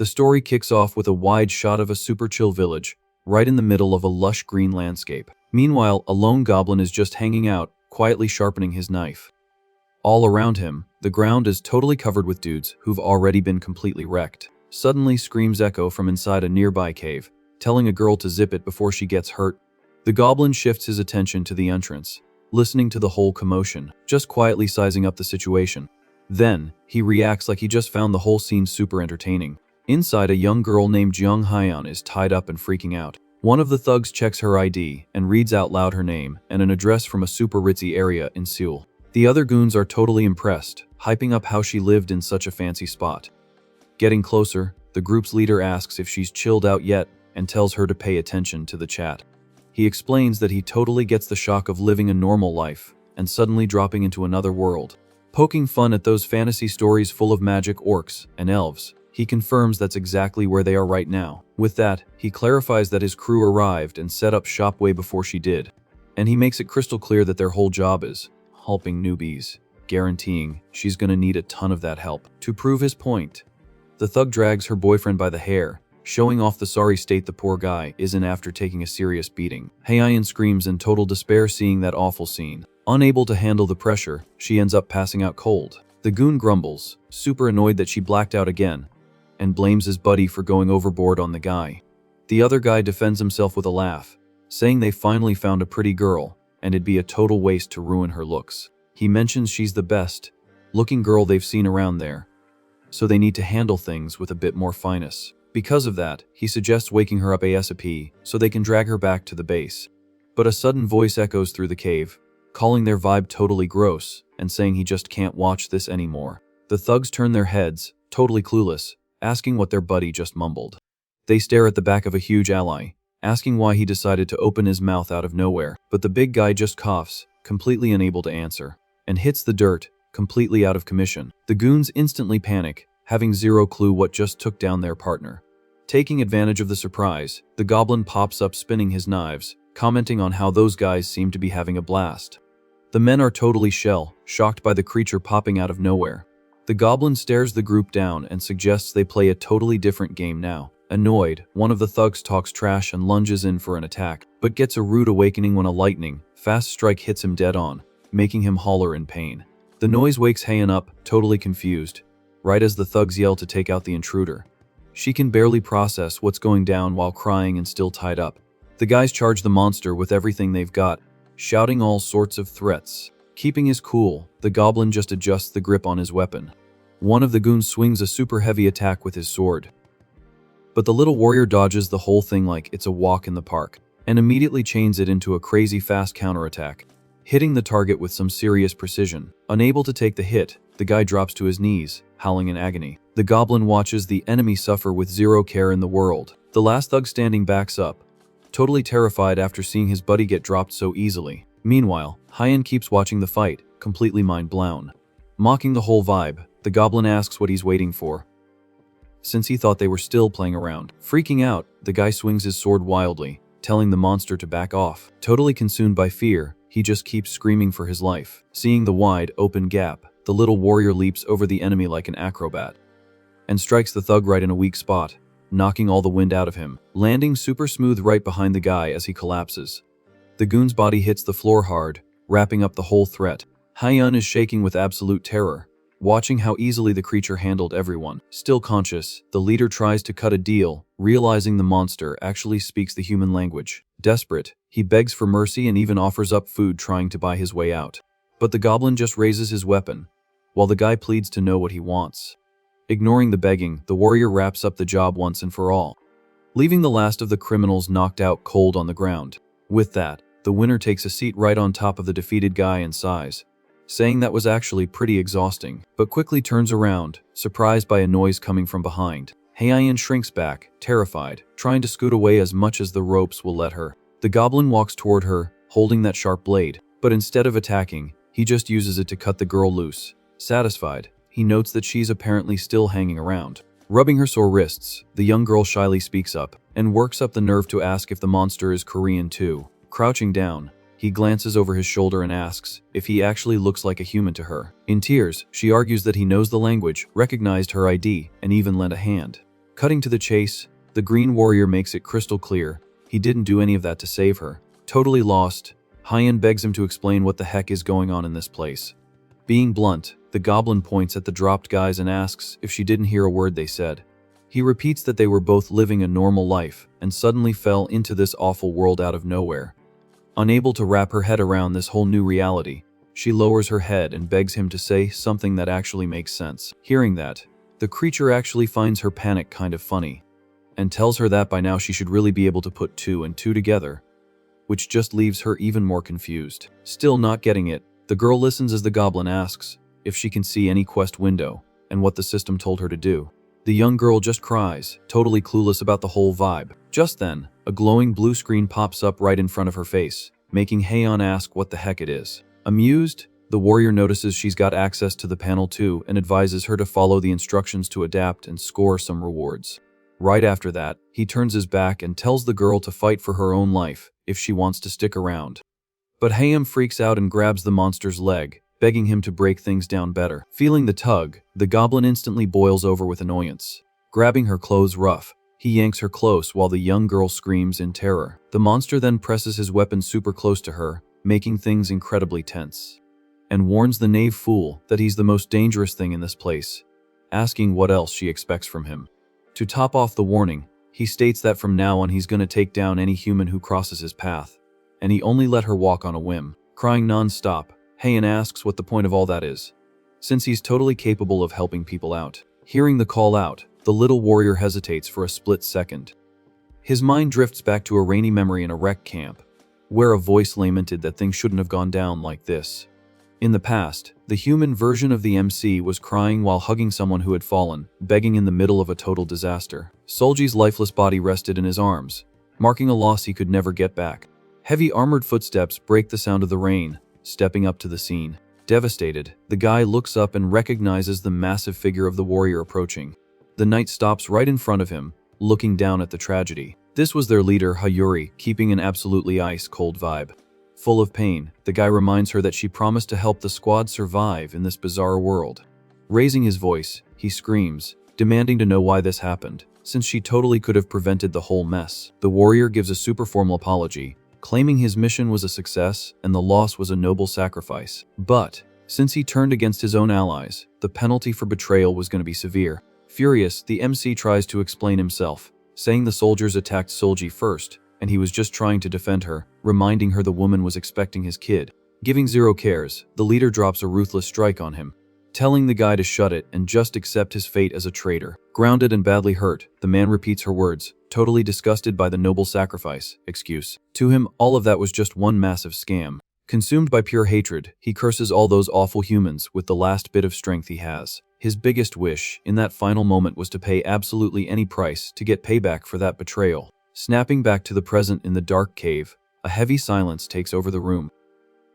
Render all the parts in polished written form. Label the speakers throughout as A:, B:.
A: The story kicks off with a wide shot of a super chill village, right in the middle of a lush green landscape. Meanwhile, a lone goblin is just hanging out, quietly sharpening his knife. All around him, the ground is totally covered with dudes who've already been completely wrecked. Suddenly, screams echo from inside a nearby cave, telling a girl to zip it before she gets hurt. The goblin shifts his attention to the entrance, listening to the whole commotion, just quietly sizing up the situation. Then, he reacts like he just found the whole scene super entertaining. Inside, a young girl named Jung Hyeon is tied up and freaking out. One of the thugs checks her ID and reads out loud her name and an address from a super ritzy area in Seoul. The other goons are totally impressed, hyping up how she lived in such a fancy spot. Getting closer, the group's leader asks if she's chilled out yet and tells her to pay attention to the chat. He explains that he totally gets the shock of living a normal life and suddenly dropping into another world. Poking fun at those fantasy stories full of magic orcs and elves, he confirms that's exactly where they are right now. With that, he clarifies that his crew arrived and set up shop way before she did. And he makes it crystal clear that their whole job is helping newbies, guaranteeing she's gonna need a ton of that help. To prove his point, the thug drags her boyfriend by the hair, showing off the sorry state the poor guy is in after taking a serious beating. Hyeon screams in total despair seeing that awful scene. Unable to handle the pressure, she ends up passing out cold. The goon grumbles, super annoyed that she blacked out again, and blames his buddy for going overboard on the guy. The other guy defends himself with a laugh, saying they finally found a pretty girl, and it'd be a total waste to ruin her looks. He mentions she's the best looking girl they've seen around there, so they need to handle things with a bit more finesse. Because of that, he suggests waking her up ASAP so they can drag her back to the base. But a sudden voice echoes through the cave, calling their vibe totally gross and saying he just can't watch this anymore. The thugs turn their heads, totally clueless, asking what their buddy just mumbled. They stare at the back of a huge ally, asking why he decided to open his mouth out of nowhere, but the big guy just coughs, completely unable to answer, and hits the dirt, completely out of commission. The goons instantly panic, having zero clue what just took down their partner. Taking advantage of the surprise, the goblin pops up spinning his knives, commenting on how those guys seem to be having a blast. The men are totally shocked by the creature popping out of nowhere. The goblin stares the group down and suggests they play a totally different game now. Annoyed, one of the thugs talks trash and lunges in for an attack, but gets a rude awakening when a lightning fast strike hits him dead on, making him holler in pain. The noise wakes Hyeon up, totally confused, right as the thugs yell to take out the intruder. She can barely process what's going down while crying and still tied up. The guys charge the monster with everything they've got, shouting all sorts of threats. Keeping his cool, the goblin just adjusts the grip on his weapon. One of the goons swings a super heavy attack with his sword, but the little warrior dodges the whole thing like it's a walk in the park, and immediately chains it into a crazy fast counterattack, hitting the target with some serious precision. Unable to take the hit, the guy drops to his knees, howling in agony. The goblin watches the enemy suffer with zero care in the world. The last thug standing backs up, totally terrified after seeing his buddy get dropped so easily. Meanwhile, Hyeon keeps watching the fight, completely mind-blown. Mocking the whole vibe, the goblin asks what he's waiting for, since he thought they were still playing around. Freaking out, the guy swings his sword wildly, telling the monster to back off. Totally consumed by fear, he just keeps screaming for his life. Seeing the wide, open gap, the little warrior leaps over the enemy like an acrobat, and strikes the thug right in a weak spot, knocking all the wind out of him, landing super smooth right behind the guy as he collapses. The goon's body hits the floor hard, wrapping up the whole threat. Hyeon is shaking with absolute terror, watching how easily the creature handled everyone. Still conscious, the leader tries to cut a deal, realizing the monster actually speaks the human language. Desperate, he begs for mercy and even offers up food trying to buy his way out. But the goblin just raises his weapon, while the guy pleads to know what he wants. Ignoring the begging, the warrior wraps up the job once and for all, leaving the last of the criminals knocked out cold on the ground. With that, the winner takes a seat right on top of the defeated guy and sighs, saying that was actually pretty exhausting, but quickly turns around, surprised by a noise coming from behind. Hyeon shrinks back, terrified, trying to scoot away as much as the ropes will let her. The goblin walks toward her, holding that sharp blade, but instead of attacking, he just uses it to cut the girl loose. Satisfied, he notes that she's apparently still hanging around. Rubbing her sore wrists, the young girl shyly speaks up, and works up the nerve to ask if the monster is Korean too. Crouching down, he glances over his shoulder and asks if he actually looks like a human to her. In tears, she argues that he knows the language, recognized her ID, and even lent a hand. Cutting to the chase, the green warrior makes it crystal clear he didn't do any of that to save her. Totally lost, Hyen begs him to explain what the heck is going on in this place. Being blunt, the goblin points at the dropped guys and asks if she didn't hear a word they said. He repeats that they were both living a normal life and suddenly fell into this awful world out of nowhere. Unable to wrap her head around this whole new reality, she lowers her head and begs him to say something that actually makes sense. Hearing that, the creature actually finds her panic kind of funny and tells her that by now she should really be able to put 2 and 2 together, which just leaves her even more confused. Still not getting it, the girl listens as the goblin asks if she can see any quest window and what the system told her to do. The young girl just cries, totally clueless about the whole vibe. Just then, a glowing blue screen pops up right in front of her face, making Hyen ask what the heck it is. Amused, the warrior notices she's got access to the panel too and advises her to follow the instructions to adapt and score some rewards. Right after that, he turns his back and tells the girl to fight for her own life if she wants to stick around. But Hyen freaks out and grabs the monster's leg, begging him to break things down better. Feeling the tug, the goblin instantly boils over with annoyance. Grabbing her clothes rough, he yanks her close while the young girl screams in terror. The monster then presses his weapon super close to her, making things incredibly tense, and warns the knave fool that he's the most dangerous thing in this place, asking what else she expects from him. To top off the warning, he states that from now on he's gonna take down any human who crosses his path, and he only let her walk on a whim. Crying non-stop, Hyen asks what the point of all that is, since he's totally capable of helping people out. Hearing the call out, the little warrior hesitates for a split second. His mind drifts back to a rainy memory in a rec camp, where a voice lamented that things shouldn't have gone down like this. In the past, the human version of the MC was crying while hugging someone who had fallen, begging in the middle of a total disaster. Solji's lifeless body rested in his arms, marking a loss he could never get back. Heavy armored footsteps break the sound of the rain, stepping up to the scene. Devastated, the guy looks up and recognizes the massive figure of the warrior approaching. The knight stops right in front of him, looking down at the tragedy. This was their leader, Hayuri, keeping an absolutely ice-cold vibe. Full of pain, the guy reminds her that she promised to help the squad survive in this bizarre world. Raising his voice, he screams, demanding to know why this happened, since she totally could have prevented the whole mess. The warrior gives a super formal apology, claiming his mission was a success and the loss was a noble sacrifice. But, since he turned against his own allies, the penalty for betrayal was going to be severe. Furious, the MC tries to explain himself, saying the soldiers attacked Solji first, and he was just trying to defend her, reminding her the woman was expecting his kid. Giving zero cares, the leader drops a ruthless strike on him, telling the guy to shut it and just accept his fate as a traitor. Grounded and badly hurt, the man repeats her words, totally disgusted by the noble sacrifice excuse. To him, all of that was just one massive scam. Consumed by pure hatred, he curses all those awful humans with the last bit of strength he has. His biggest wish, in that final moment, was to pay absolutely any price to get payback for that betrayal. Snapping back to the present in the dark cave, a heavy silence takes over the room.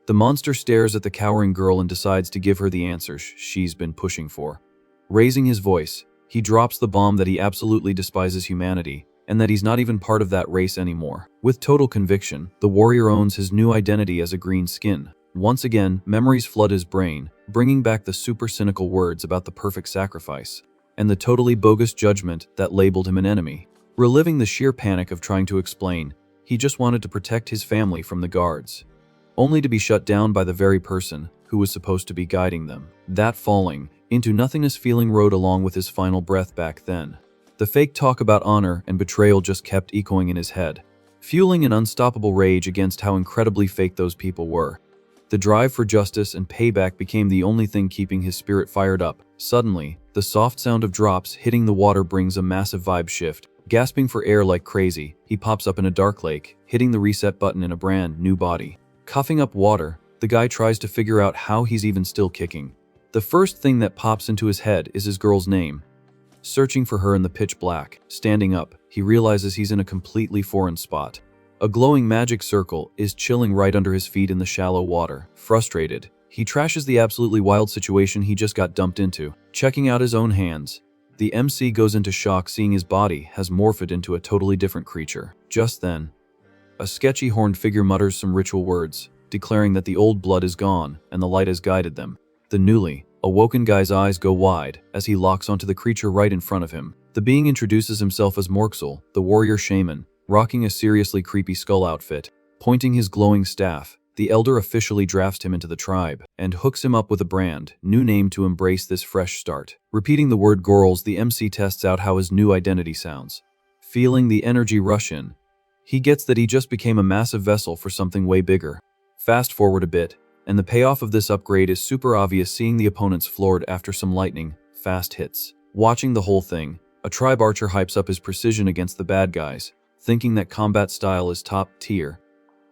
A: The monster stares at the cowering girl and decides to give her the answers she's been pushing for. Raising his voice, he drops the bomb that he absolutely despises humanity, and that he's not even part of that race anymore. With total conviction, the warrior owns his new identity as a green skin. Once again, memories flood his brain, bringing back the super cynical words about the perfect sacrifice, and the totally bogus judgment that labeled him an enemy. Reliving the sheer panic of trying to explain, he just wanted to protect his family from the guards, only to be shut down by the very person who was supposed to be guiding them. That falling into nothingness feeling rode along with his final breath back then. The fake talk about honor and betrayal just kept echoing in his head, fueling an unstoppable rage against how incredibly fake those people were. The drive for justice and payback became the only thing keeping his spirit fired up. Suddenly, the soft sound of drops hitting the water brings a massive vibe shift. Gasping for air like crazy, he pops up in a dark lake, hitting the reset button in a brand new body. Coughing up water, the guy tries to figure out how he's even still kicking. The first thing that pops into his head is his girl's name. Searching for her in the pitch black, standing up, he realizes he's in a completely foreign spot. A glowing magic circle is chilling right under his feet in the shallow water. Frustrated, he trashes the absolutely wild situation he just got dumped into. Checking out his own hands, the MC goes into shock seeing his body has morphed into a totally different creature. Just then, a sketchy horned figure mutters some ritual words, declaring that the old blood is gone and the light has guided them. The newly Awoken guy's eyes go wide as he locks onto the creature right in front of him. The being introduces himself as Morxel, the warrior shaman, rocking a seriously creepy skull outfit. Pointing his glowing staff, the elder officially drafts him into the tribe and hooks him up with a brand new name to embrace this fresh start. Repeating the word Gorls, the MC tests out how his new identity sounds. Feeling the energy rush in, he gets that he just became a massive vessel for something way bigger. Fast forward a bit, and the payoff of this upgrade is super obvious, seeing the opponents floored after some lightning fast hits. Watching the whole thing, a tribe archer hypes up his precision against the bad guys, thinking that combat style is top tier.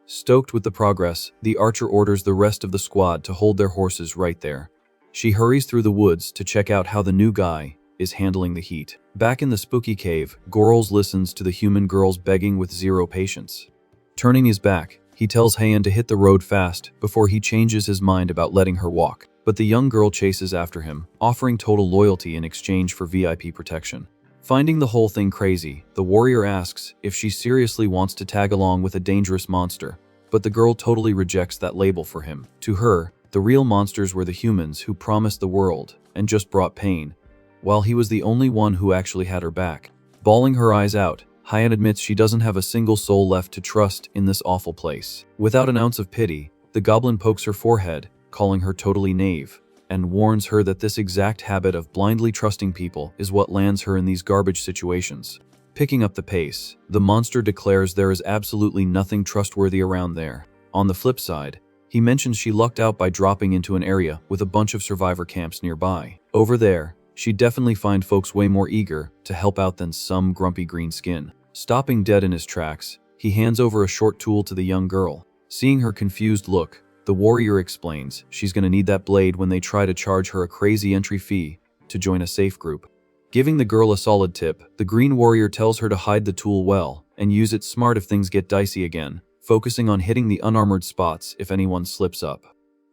A: Stoked with the progress, the archer orders the rest of the squad to hold their horses right there. She hurries through the woods to check out how the new guy is handling the heat. Back in the spooky cave, Gorls listens to the human girls begging with zero patience. Turning his back, he tells Heian to hit the road fast before he changes his mind about letting her walk. But the young girl chases after him, offering total loyalty in exchange for VIP protection. Finding the whole thing crazy, the warrior asks if she seriously wants to tag along with a dangerous monster, but the girl totally rejects that label for him. To her, the real monsters were the humans who promised the world and just brought pain, while he was the only one who actually had her back. Bawling her eyes out, Heian admits she doesn't have a single soul left to trust in this awful place. Without an ounce of pity, the goblin pokes her forehead, calling her totally naive, and warns her that this exact habit of blindly trusting people is what lands her in these garbage situations. Picking up the pace, the monster declares there is absolutely nothing trustworthy around there. On the flip side, he mentions she lucked out by dropping into an area with a bunch of survivor camps nearby. Over there, she'd definitely find folks way more eager to help out than some grumpy green skin. Stopping dead in his tracks, he hands over a short tool to the young girl. Seeing her confused look, the warrior explains she's gonna need that blade when they try to charge her a crazy entry fee to join a safe group. Giving the girl a solid tip, the green warrior tells her to hide the tool well and use it smart if things get dicey again, focusing on hitting the unarmored spots if anyone slips up.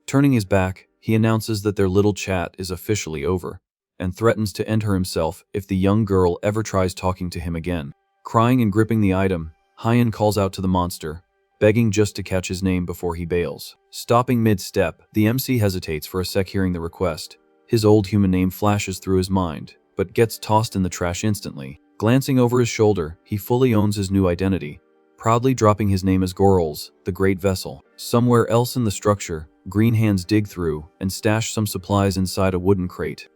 A: Turning his back, he announces that their little chat is officially over, and threatens to end her himself if the young girl ever tries talking to him again. Crying and gripping the item, Heian calls out to the monster, begging just to catch his name before he bails. Stopping mid-step, the MC hesitates for a sec hearing the request. His old human name flashes through his mind, but gets tossed in the trash instantly. Glancing over his shoulder, he fully owns his new identity, proudly dropping his name as Gorls, the Great Vessel. Somewhere else in the structure, green hands dig through and stash some supplies inside a wooden crate.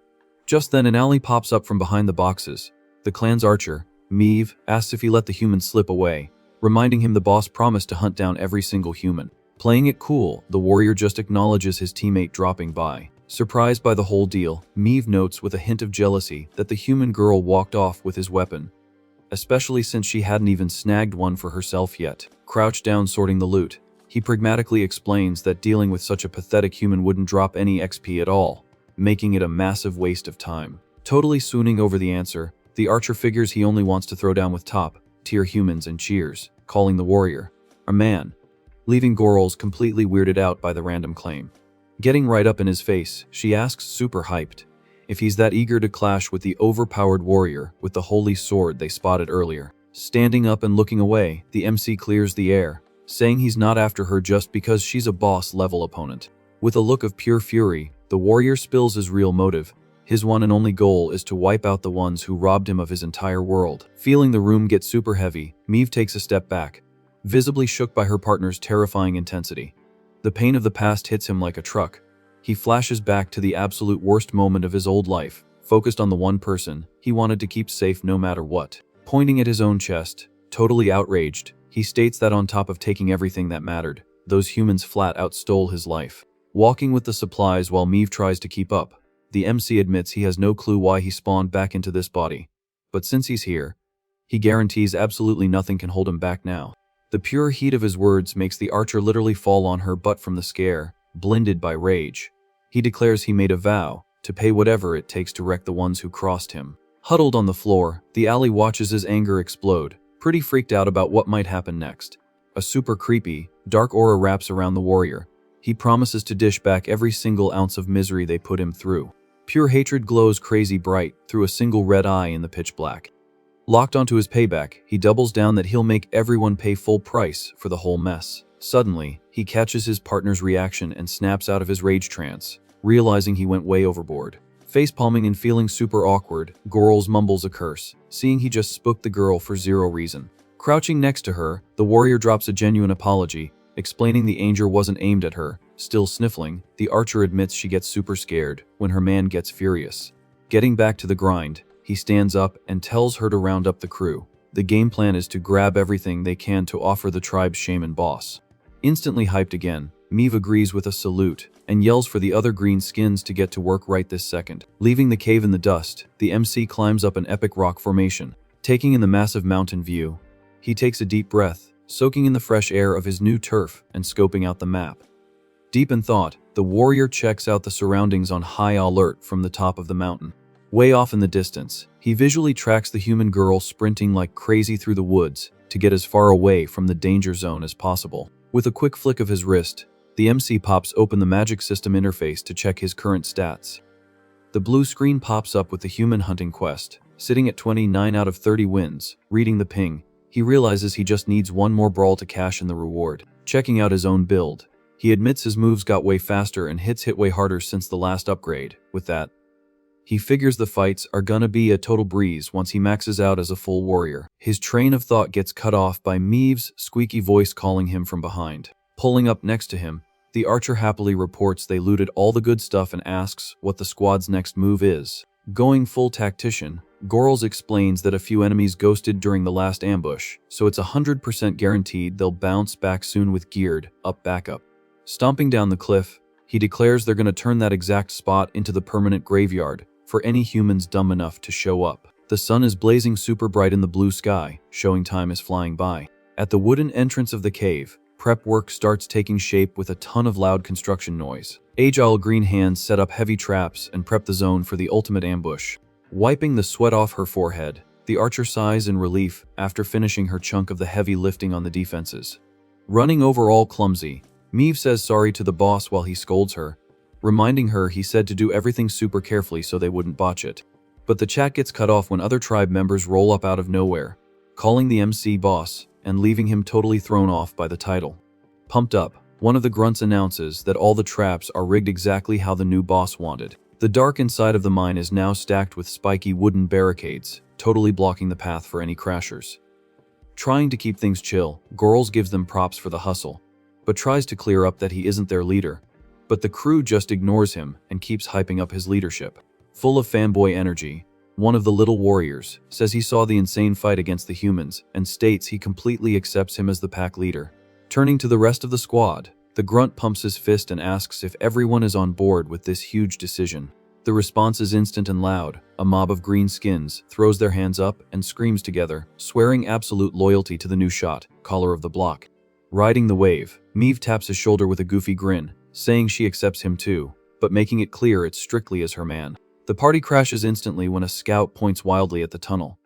A: Just then an alley pops up from behind the boxes. The clan's archer, Meave, asks if he let the humans slip away, reminding him the boss promised to hunt down every single human. Playing it cool, the warrior just acknowledges his teammate dropping by. Surprised by the whole deal, Meave notes with a hint of jealousy that the human girl walked off with his weapon, especially since she hadn't even snagged one for herself yet. Crouched down sorting the loot, he pragmatically explains that dealing with such a pathetic human wouldn't drop any XP at all, making it a massive waste of time. Totally swooning over the answer, the archer figures he only wants to throw down with top-tier humans and cheers, calling the warrior a man, leaving Gorls completely weirded out by the random claim. Getting right up in his face, she asks super hyped if he's that eager to clash with the overpowered warrior with the holy sword they spotted earlier. Standing up and looking away, the MC clears the air, saying he's not after her just because she's a boss-level opponent. With a look of pure fury, the warrior spills his real motive. His one and only goal is to wipe out the ones who robbed him of his entire world. Feeling the room get super heavy, Meave takes a step back, visibly shook by her partner's terrifying intensity. The pain of the past hits him like a truck. He flashes back to the absolute worst moment of his old life, focused on the one person he wanted to keep safe no matter what. Pointing at his own chest, totally outraged, he states that on top of taking everything that mattered, those humans flat out stole his life. Walking with the supplies while Meave tries to keep up, the MC admits he has no clue why he spawned back into this body. But since he's here, he guarantees absolutely nothing can hold him back now. The pure heat of his words makes the archer literally fall on her butt from the scare, blinded by rage. He declares he made a vow to pay whatever it takes to wreck the ones who crossed him. Huddled on the floor, the alley watches his anger explode, pretty freaked out about what might happen next. A super creepy, dark aura wraps around the warrior. He promises to dish back every single ounce of misery they put him through. Pure hatred glows crazy bright through a single red eye in the pitch black. Locked onto his payback, he doubles down that he'll make everyone pay full price for the whole mess. Suddenly, he catches his partner's reaction and snaps out of his rage trance, realizing he went way overboard. Face-palming and feeling super awkward, Gorls mumbles a curse, seeing he just spooked the girl for zero reason. Crouching next to her, the warrior drops a genuine apology, explaining the anger wasn't aimed at her. Still sniffling, the archer admits she gets super scared when her man gets furious. Getting back to the grind, he stands up and tells her to round up the crew. The game plan is to grab everything they can to offer the tribe's shaman boss. Instantly hyped again, Meave agrees with a salute and yells for the other green skins to get to work right this second. Leaving the cave in the dust, the MC climbs up an epic rock formation. Taking in the massive mountain view, he takes a deep breath, soaking in the fresh air of his new turf and scoping out the map. Deep in thought, the warrior checks out the surroundings on high alert from the top of the mountain. Way off in the distance, he visually tracks the human girl sprinting like crazy through the woods to get as far away from the danger zone as possible. With a quick flick of his wrist, the MC pops open the magic system interface to check his current stats. The blue screen pops up with the human hunting quest, sitting at 29 out of 30 wins. Reading the ping, he realizes he just needs one more brawl to cash in the reward. Checking out his own build, he admits his moves got way faster and hit way harder since the last upgrade. With that, he figures the fights are gonna be a total breeze once he maxes out as a full warrior. His train of thought gets cut off by Meave's squeaky voice calling him from behind. Pulling up next to him, the archer happily reports they looted all the good stuff and asks what the squad's next move is. Going full tactician, Gorls explains that a few enemies ghosted during the last ambush, so it's 100% guaranteed they'll bounce back soon with geared up backup. Stomping down the cliff, he declares they're gonna turn that exact spot into the permanent graveyard for any humans dumb enough to show up. The sun is blazing super bright in the blue sky, showing time is flying by. At the wooden entrance of the cave, prep work starts taking shape with a ton of loud construction noise. Agile green hands set up heavy traps and prep the zone for the ultimate ambush. Wiping the sweat off her forehead, the archer sighs in relief after finishing her chunk of the heavy lifting on the defenses. Running over all clumsy, Meave says sorry to the boss while he scolds her, reminding her he said to do everything super carefully so they wouldn't botch it. But the chat gets cut off when other tribe members roll up out of nowhere, calling the MC boss and leaving him totally thrown off by the title. Pumped up, one of the grunts announces that all the traps are rigged exactly how the new boss wanted. The dark inside of the mine is now stacked with spiky wooden barricades, totally blocking the path for any crashers. Trying to keep things chill, Gorls gives them props for the hustle, but tries to clear up that he isn't their leader. But the crew just ignores him and keeps hyping up his leadership. Full of fanboy energy, one of the little warriors says he saw the insane fight against the humans and states he completely accepts him as the pack leader. Turning to the rest of the squad, the grunt pumps his fist and asks if everyone is on board with this huge decision. The response is instant and loud. A mob of green skins throws their hands up and screams together, swearing absolute loyalty to the new shot, caller of the block. Riding the wave, Meave taps his shoulder with a goofy grin, saying she accepts him too, but making it clear it's strictly as her man. The party crashes instantly when a scout points wildly at the tunnel,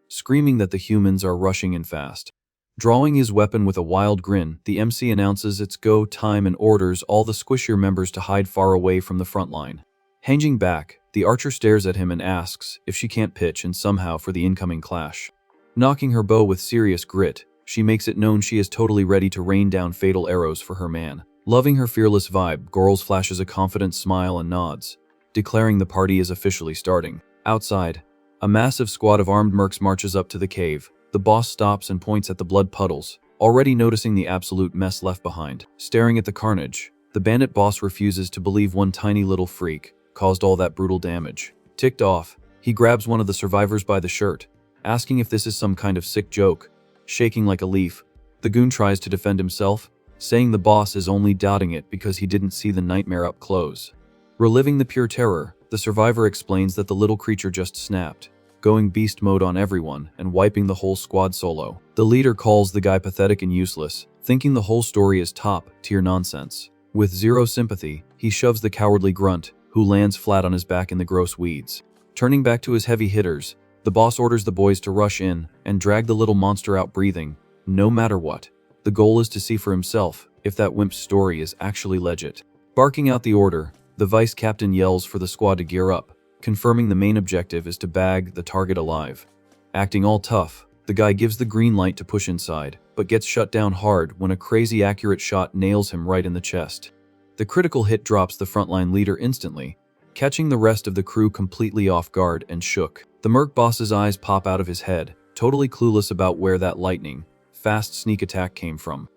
A: screaming that the humans are rushing in fast. Drawing his weapon with a wild grin, the MC announces it's go time and orders all the squishier members to hide far away from the front line. Hanging back, the archer stares at him and asks if she can't pitch in somehow for the incoming clash. Knocking her bow with serious grit, she makes it known she is totally ready to rain down fatal arrows for her man. Loving her fearless vibe, Gorls flashes a confident smile and nods, declaring the party is officially starting. Outside, a massive squad of armed mercs marches up to the cave. The boss stops and points at the blood puddles, already noticing the absolute mess left behind. Staring at the carnage, the bandit boss refuses to believe one tiny little freak caused all that brutal damage. Ticked off, he grabs one of the survivors by the shirt, asking if this is some kind of sick joke. Shaking like a leaf, the goon tries to defend himself, saying the boss is only doubting it because he didn't see the nightmare up close. Reliving the pure terror, the survivor explains that the little creature just snapped, going beast mode on everyone and wiping the whole squad solo. The leader calls the guy pathetic and useless, thinking the whole story is top-tier nonsense. With zero sympathy, he shoves the cowardly grunt, who lands flat on his back in the gross weeds. Turning back to his heavy hitters, the boss orders the boys to rush in and drag the little monster out breathing, no matter what. The goal is to see for himself if that wimp's story is actually legit. Barking out the order, the vice captain yells for the squad to gear up, confirming the main objective is to bag the target alive. Acting all tough, the guy gives the green light to push inside, but gets shut down hard when a crazy accurate shot nails him right in the chest. The critical hit drops the frontline leader instantly, catching the rest of the crew completely off guard and shook. The merc boss's eyes pop out of his head, totally clueless about where that lightning, fast sneak attack came from.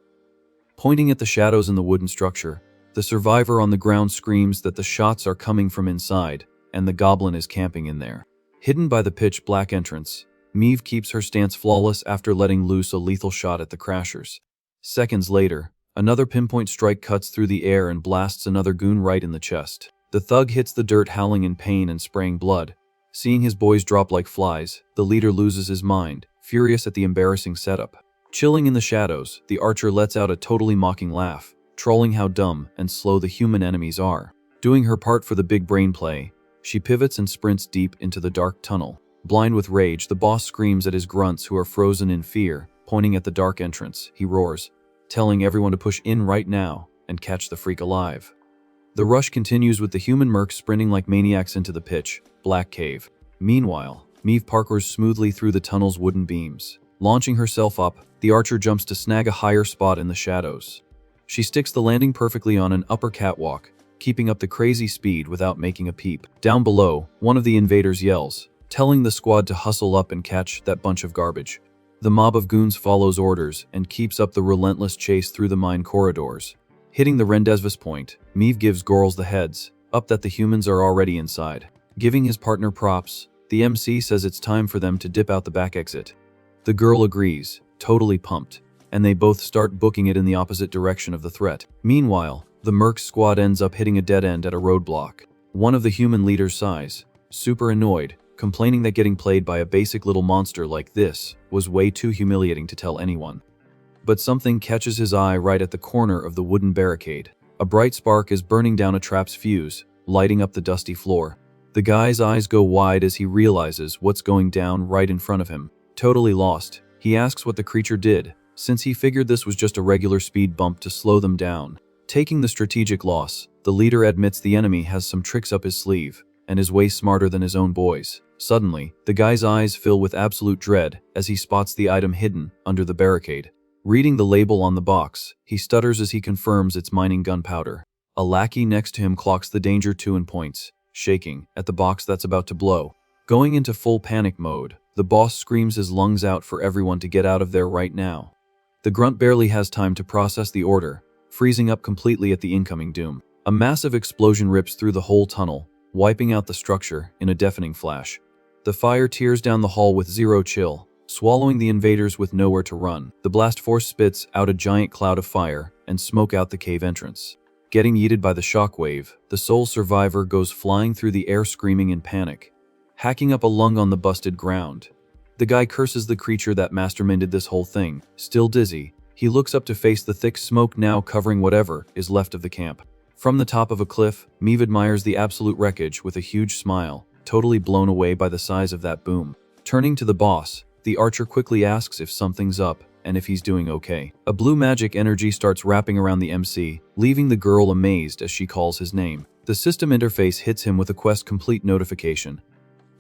A: Pointing at the shadows in the wooden structure, the survivor on the ground screams that the shots are coming from inside, and the goblin is camping in there. Hidden by the pitch-black entrance, Meve keeps her stance flawless after letting loose a lethal shot at the crashers. Seconds later, another pinpoint strike cuts through the air and blasts another goon right in the chest. The thug hits the dirt howling in pain and spraying blood. Seeing his boys drop like flies, the leader loses his mind, furious at the embarrassing setup. Chilling in the shadows, the archer lets out a totally mocking laugh, trolling how dumb and slow the human enemies are. Doing her part for the big brain play, she pivots and sprints deep into the dark tunnel. Blind with rage, the boss screams at his grunts who are frozen in fear, pointing at the dark entrance. He roars, telling everyone to push in right now and catch the freak alive. The rush continues with the human mercs sprinting like maniacs into the pitch black cave. Meanwhile, Meve parkours smoothly through the tunnel's wooden beams. Launching herself up, the archer jumps to snag a higher spot in the shadows. She sticks the landing perfectly on an upper catwalk, keeping up the crazy speed without making a peep. Down below, one of the invaders yells, telling the squad to hustle up and catch that bunch of garbage. The mob of goons follows orders and keeps up the relentless chase through the mine corridors. Hitting the rendezvous point, Meve gives girls the heads up that the humans are already inside. Giving his partner props, the MC says it's time for them to dip out the back exit. The girl agrees, totally pumped, and they both start booking it in the opposite direction of the threat. Meanwhile, the merc squad ends up hitting a dead end at a roadblock. One of the human leaders sighs, super annoyed, complaining that getting played by a basic little monster like this was way too humiliating to tell anyone. But something catches his eye right at the corner of the wooden barricade. A bright spark is burning down a trap's fuse, lighting up the dusty floor. The guy's eyes go wide as he realizes what's going down right in front of him. Totally lost, he asks what the creature did, since he figured this was just a regular speed bump to slow them down. Taking the strategic loss, the leader admits the enemy has some tricks up his sleeve, and is way smarter than his own boys. Suddenly, the guy's eyes fill with absolute dread as he spots the item hidden under the barricade. Reading the label on the box, he stutters as he confirms it's mining gunpowder. A lackey next to him clocks the danger too and points, shaking, at the box that's about to blow. Going into full panic mode, the boss screams his lungs out for everyone to get out of there right now. The grunt barely has time to process the order, freezing up completely at the incoming doom. A massive explosion rips through the whole tunnel, wiping out the structure in a deafening flash. The fire tears down the hall with zero chill, swallowing the invaders with nowhere to run. The blast force spits out a giant cloud of fire and smoke out the cave entrance. Getting yeeted by the shockwave, the sole survivor goes flying through the air screaming in panic, hacking up a lung on the busted ground. The guy curses the creature that masterminded this whole thing. Still dizzy, he looks up to face the thick smoke now covering whatever is left of the camp. From the top of a cliff, Meve admires the absolute wreckage with a huge smile, totally blown away by the size of that boom. Turning to the boss, the archer quickly asks if something's up and if he's doing okay. A blue magic energy starts wrapping around the MC, leaving the girl amazed as she calls his name. The system interface hits him with a quest complete notification,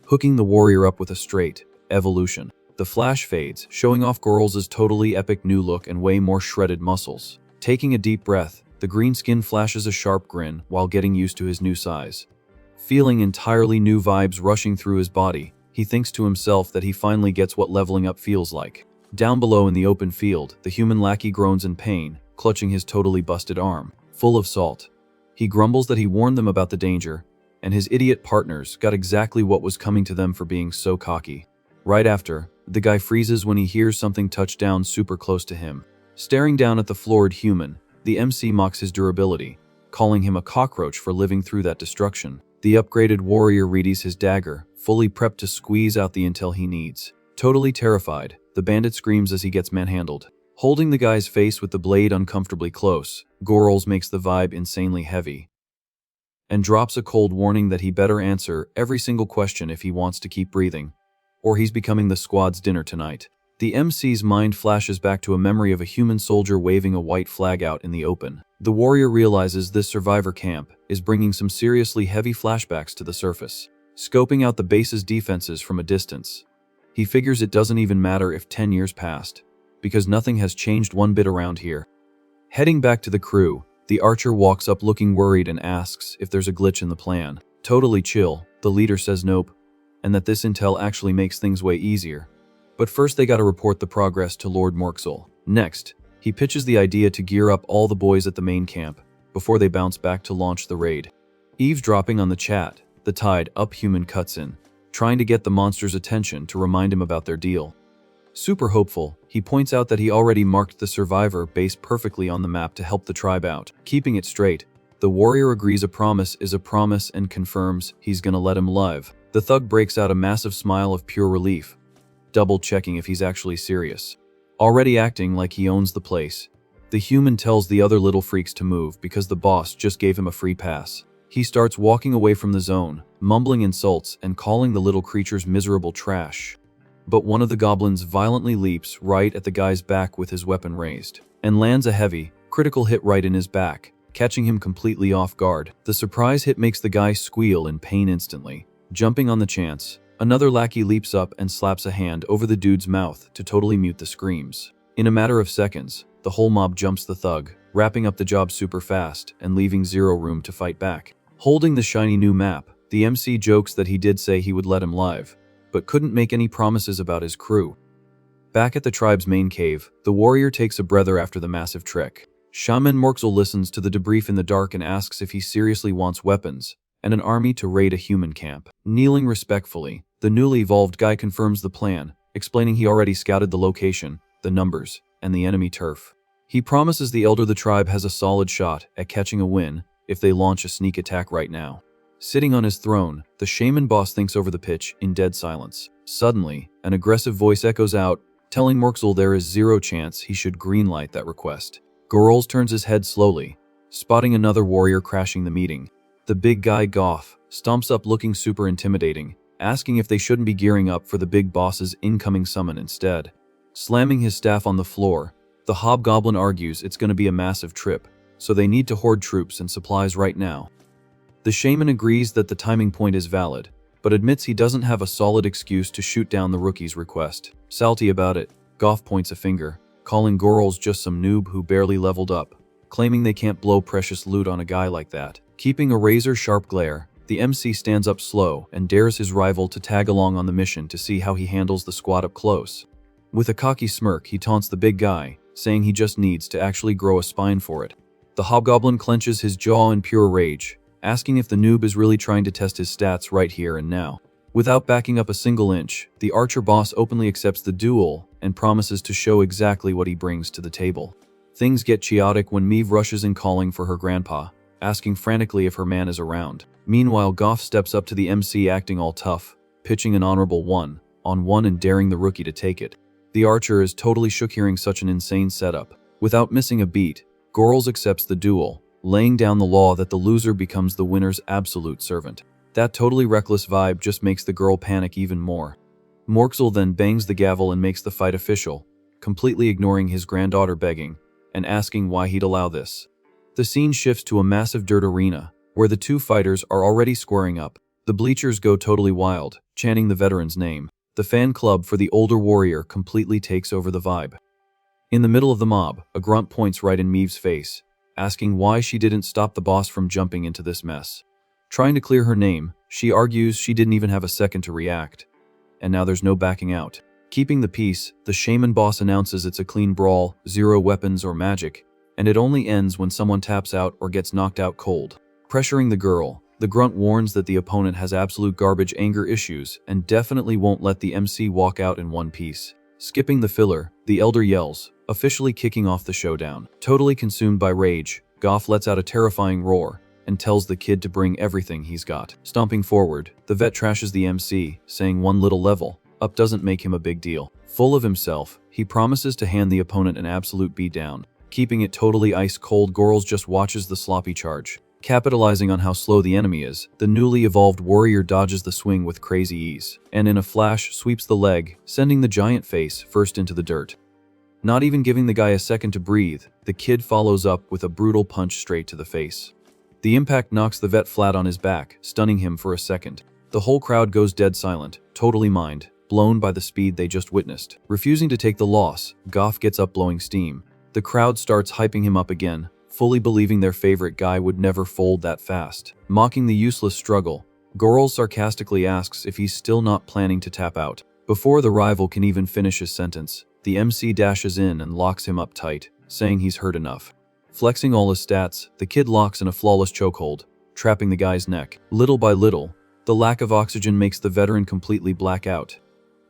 A: hooking the warrior up with a straight evolution. The flash fades, showing off Girls' totally epic new look and way more shredded muscles. Taking a deep breath, the green skin flashes a sharp grin while getting used to his new size. Feeling entirely new vibes rushing through his body, he thinks to himself that he finally gets what leveling up feels like. Down below in the open field, the human lackey groans in pain, clutching his totally busted arm, full of salt. He grumbles that he warned them about the danger, and his idiot partners got exactly what was coming to them for being so cocky. Right after, the guy freezes when he hears something touch down super close to him. Staring down at the floored human, the MC mocks his durability, calling him a cockroach for living through that destruction. The upgraded warrior readies his dagger, fully prepped to squeeze out the intel he needs. Totally terrified, the bandit screams as he gets manhandled. Holding the guy's face with the blade uncomfortably close, Gorls makes the vibe insanely heavy and drops a cold warning that he better answer every single question if he wants to keep breathing, or he's becoming the squad's dinner tonight. The MC's mind flashes back to a memory of a human soldier waving a white flag out in the open. The warrior realizes this survivor camp is bringing some seriously heavy flashbacks to the surface. Scoping out the base's defenses from a distance, he figures it doesn't even matter if 10 years passed, because nothing has changed one bit around here. Heading back to the crew, The archer walks up looking worried and asks if there's a glitch in the plan. Totally chill, the leader says nope, and that this intel actually makes things way easier. But first they gotta report the progress to Lord Morxel. Next, he pitches the idea to gear up all the boys at the main camp before they bounce back to launch the raid. Eavesdropping on the chat, the tied-up human cuts in, trying to get the monster's attention to remind him about their deal. Super hopeful, he points out that he already marked the survivor base perfectly on the map to help the tribe out. Keeping it straight, the warrior agrees a promise is a promise and confirms he's gonna let him live. The thug breaks out a massive smile of pure relief, double-checking if he's actually serious. Already acting like he owns the place, the human tells the other little freaks to move because the boss just gave him a free pass. He starts walking away from the zone, mumbling insults and calling the little creatures miserable trash. But one of the goblins violently leaps right at the guy's back with his weapon raised, and lands a heavy, critical hit right in his back, catching him completely off guard. The surprise hit makes the guy squeal in pain instantly. Jumping on the chance, another lackey leaps up and slaps a hand over the dude's mouth to totally mute the screams. In a matter of seconds, the whole mob jumps the thug, wrapping up the job super fast and leaving zero room to fight back. Holding the shiny new map, the MC jokes that he did say he would let him live, but couldn't make any promises about his crew. Back at the tribe's main cave, the warrior takes a breather after the massive trek. Shaman Morxel listens to the debrief in the dark and asks if he seriously wants weapons and an army to raid a human camp. Kneeling respectfully, the newly evolved guy confirms the plan, explaining he already scouted the location, the numbers, and the enemy turf. He promises the elder the tribe has a solid shot at catching a win if they launch a sneak attack right now. Sitting on his throne, the shaman boss thinks over the pitch in dead silence. Suddenly, an aggressive voice echoes out, telling Morxel there is zero chance he should greenlight that request. Gorls turns his head slowly, spotting another warrior crashing the meeting. The big guy Goff stomps up looking super intimidating, asking if they shouldn't be gearing up for the big boss's incoming summon instead. Slamming his staff on the floor, the hobgoblin argues it's going to be a massive trip, so they need to hoard troops and supplies right now. The shaman agrees that the timing point is valid, but admits he doesn't have a solid excuse to shoot down the rookie's request. Salty about it, Goff points a finger, calling Gorls just some noob who barely leveled up, claiming they can't blow precious loot on a guy like that. Keeping a razor-sharp glare, the MC stands up slow and dares his rival to tag along on the mission to see how he handles the squad up close. With a cocky smirk, he taunts the big guy, saying he just needs to actually grow a spine for it. The hobgoblin clenches his jaw in pure rage, asking if the noob is really trying to test his stats right here and now. Without backing up a single inch, the archer boss openly accepts the duel and promises to show exactly what he brings to the table. Things get chaotic when Meave rushes in calling for her grandpa, asking frantically if her man is around. Meanwhile, Goff steps up to the MC acting all tough, pitching an honorable 1-on-1 and daring the rookie to take it. The archer is totally shook hearing such an insane setup. Without missing a beat, Gorls accepts the duel, laying down the law that the loser becomes the winner's absolute servant. That totally reckless vibe just makes the girl panic even more. Morxel then bangs the gavel and makes the fight official, completely ignoring his granddaughter begging and asking why he'd allow this. The scene shifts to a massive dirt arena, where the two fighters are already squaring up. The bleachers go totally wild, chanting the veteran's name. The fan club for the older warrior completely takes over the vibe. In the middle of the mob, a grunt points right in Meave's face, asking why she didn't stop the boss from jumping into this mess. Trying to clear her name, she argues she didn't even have a second to react. And now there's no backing out. Keeping the peace, the shaman boss announces it's a clean brawl, zero weapons or magic, and it only ends when someone taps out or gets knocked out cold. Pressuring the girl, the grunt warns that the opponent has absolute garbage anger issues and definitely won't let the MC walk out in one piece. Skipping the filler, the elder yells, officially kicking off the showdown. Totally consumed by rage, Goff lets out a terrifying roar and tells the kid to bring everything he's got. Stomping forward, the vet trashes the MC, saying one little level up doesn't make him a big deal. Full of himself, he promises to hand the opponent an absolute beatdown. Keeping it totally ice-cold, Gorls just watches the sloppy charge. Capitalizing on how slow the enemy is, the newly evolved warrior dodges the swing with crazy ease, and in a flash sweeps the leg, sending the giant face first into the dirt. Not even giving the guy a second to breathe, the kid follows up with a brutal punch straight to the face. The impact knocks the vet flat on his back, stunning him for a second. The whole crowd goes dead silent, totally blown by the speed they just witnessed. Refusing to take the loss, Goff gets up blowing steam. The crowd starts hyping him up again, fully believing their favorite guy would never fold that fast. Mocking the useless struggle, Goral sarcastically asks if he's still not planning to tap out. Before the rival can even finish his sentence, the MC dashes in and locks him up tight, saying he's heard enough. Flexing all his stats, the kid locks in a flawless chokehold, trapping the guy's neck. Little by little, the lack of oxygen makes the veteran completely black out.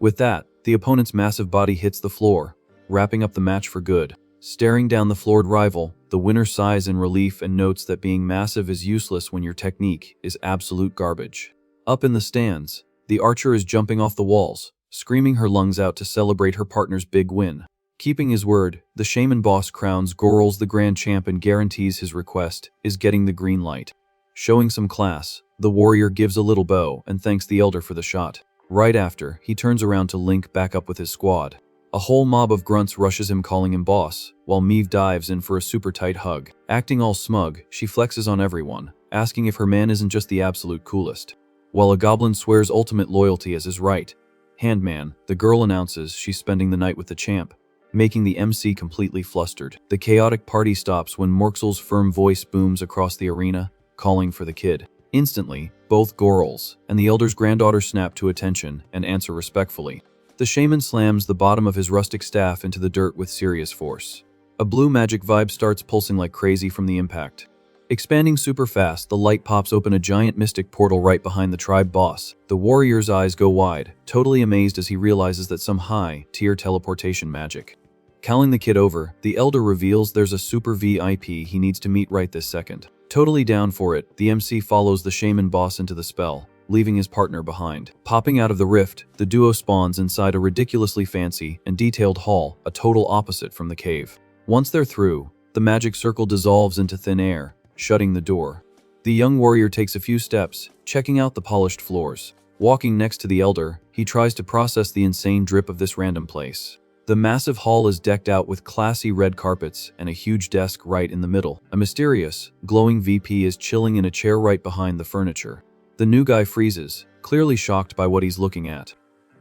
A: With that, the opponent's massive body hits the floor, wrapping up the match for good. Staring down the floored rival, the winner sighs in relief and notes that being massive is useless when your technique is absolute garbage. Up in the stands, the archer is jumping off the walls, screaming her lungs out to celebrate her partner's big win. Keeping his word, the shaman boss crowns Gorals the grand champ and guarantees his request is getting the green light. Showing some class, the warrior gives a little bow and thanks the elder for the shot. Right after, he turns around to link back up with his squad. A whole mob of grunts rushes him calling him boss, while Meve dives in for a super tight hug. Acting all smug, she flexes on everyone, asking if her man isn't just the absolute coolest. While a goblin swears ultimate loyalty as his right hand man, the girl announces she's spending the night with the champ, making the MC completely flustered. The chaotic party stops when Morxel's firm voice booms across the arena, calling for the kid. Instantly, both Gorals and the elder's granddaughter snap to attention and answer respectfully. The shaman slams the bottom of his rustic staff into the dirt with serious force. A blue magic vibe starts pulsing like crazy from the impact. Expanding super fast, the light pops open a giant mystic portal right behind the tribe boss. The warrior's eyes go wide, totally amazed as he realizes that some high-tier teleportation magic. Calling the kid over, the elder reveals there's a super VIP he needs to meet right this second. Totally down for it, the MC follows the shaman boss into the spell, leaving his partner behind. Popping out of the rift, the duo spawns inside a ridiculously fancy and detailed hall, a total opposite from the cave. Once they're through, the magic circle dissolves into thin air, shutting the door. The young warrior takes a few steps, checking out the polished floors. Walking next to the elder, he tries to process the insane drip of this random place. The massive hall is decked out with classy red carpets and a huge desk right in the middle. A mysterious, glowing VP is chilling in a chair right behind the furniture. The new guy freezes, clearly shocked by what he's looking at.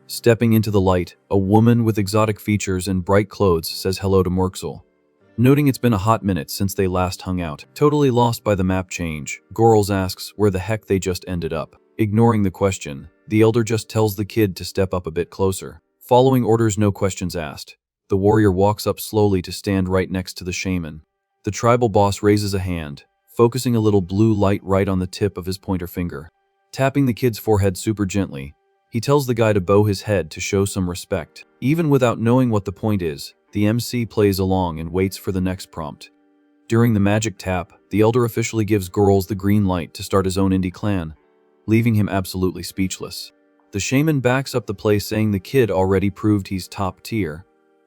A: Stepping into the light, a woman with exotic features and bright clothes says hello to Morxel. Noting it's been a hot minute since they last hung out, totally lost by the map change, Gorals asks where the heck they just ended up. Ignoring the question, the elder just tells the kid to step up a bit closer. Following orders, no questions asked, the warrior walks up slowly to stand right next to the shaman. The tribal boss raises a hand, focusing a little blue light right on the tip of his pointer finger. Tapping the kid's forehead super gently, he tells the guy to bow his head to show some respect. Even without knowing what the point is, the MC plays along and waits for the next prompt. During the magic tap, the elder officially gives Gorals the green light to start his own indie clan, leaving him absolutely speechless. The shaman backs up the play saying the kid already proved he's top tier,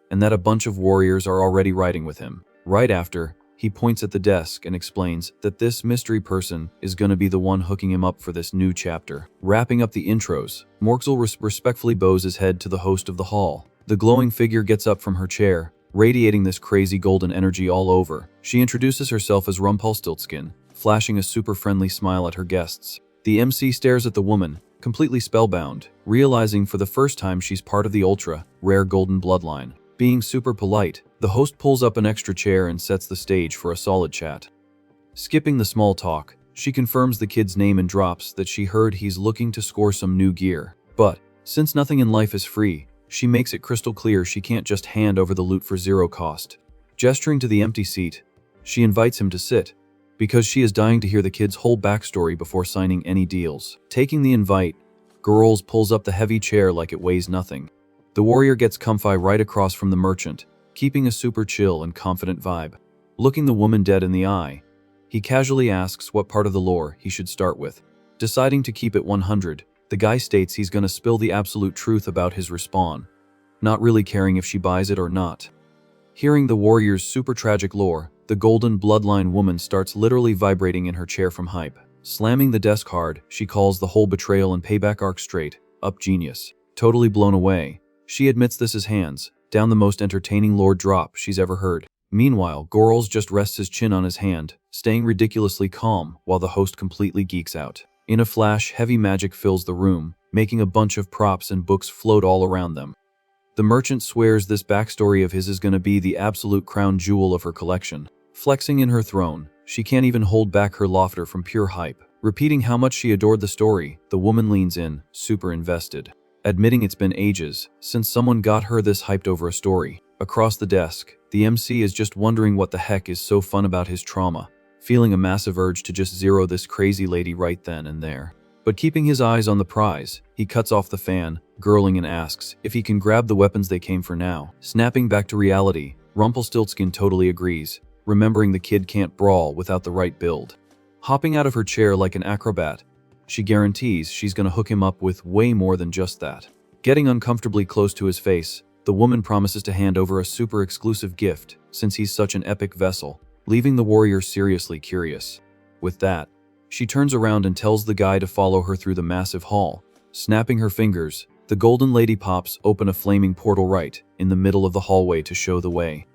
A: and that a bunch of warriors are already riding with him. Right after, he points at the desk and explains that this mystery person is gonna be the one hooking him up for this new chapter. Wrapping up the intros, Morxel respectfully bows his head to the host of the hall. The glowing figure gets up from her chair, radiating this crazy golden energy all over. She introduces herself as Rumpelstiltskin, flashing a super friendly smile at her guests. The MC stares at the woman, completely spellbound, realizing for the first time she's part of the ultra-rare golden bloodline. Being super polite, the host pulls up an extra chair and sets the stage for a solid chat. Skipping the small talk, she confirms the kid's name and drops that she heard he's looking to score some new gear. But, since nothing in life is free, she makes it crystal clear she can't just hand over the loot for zero cost. Gesturing to the empty seat, she invites him to sit, because she is dying to hear the kid's whole backstory before signing any deals. Taking the invite, Gorals pulls up the heavy chair like it weighs nothing. The warrior gets comfy right across from the merchant, keeping a super chill and confident vibe. Looking the woman dead in the eye, he casually asks what part of the lore he should start with. Deciding to keep it 100, the guy states he's gonna spill the absolute truth about his respawn, not really caring if she buys it or not. Hearing the warrior's super tragic lore, the golden bloodline woman starts literally vibrating in her chair from hype. Slamming the desk hard, she calls the whole betrayal and payback arc straight up genius. Totally blown away, she admits this is hands down the most entertaining lore drop she's ever heard. Meanwhile, Gorals just rests his chin on his hand, staying ridiculously calm while the host completely geeks out. In a flash, heavy magic fills the room, making a bunch of props and books float all around them. The merchant swears this backstory of his is gonna be the absolute crown jewel of her collection. Flexing in her throne, she can't even hold back her laughter from pure hype. Repeating how much she adored the story, the woman leans in, super invested. Admitting it's been ages since someone got her this hyped over a story. Across the desk, the MC is just wondering what the heck is so fun about his trauma, feeling a massive urge to just zero this crazy lady right then and there. But keeping his eyes on the prize, he cuts off the fan, gurgling, and asks if he can grab the weapons they came for now. Snapping back to reality, Rumpelstiltskin totally agrees, remembering the kid can't brawl without the right build. Hopping out of her chair like an acrobat, she guarantees she's gonna hook him up with way more than just that. Getting uncomfortably close to his face, the woman promises to hand over a super exclusive gift since he's such an epic vessel, leaving the warrior seriously curious. With that, she turns around and tells the guy to follow her through the massive hall. Snapping her fingers, the golden lady pops open a flaming portal right in the middle of the hallway to show the way.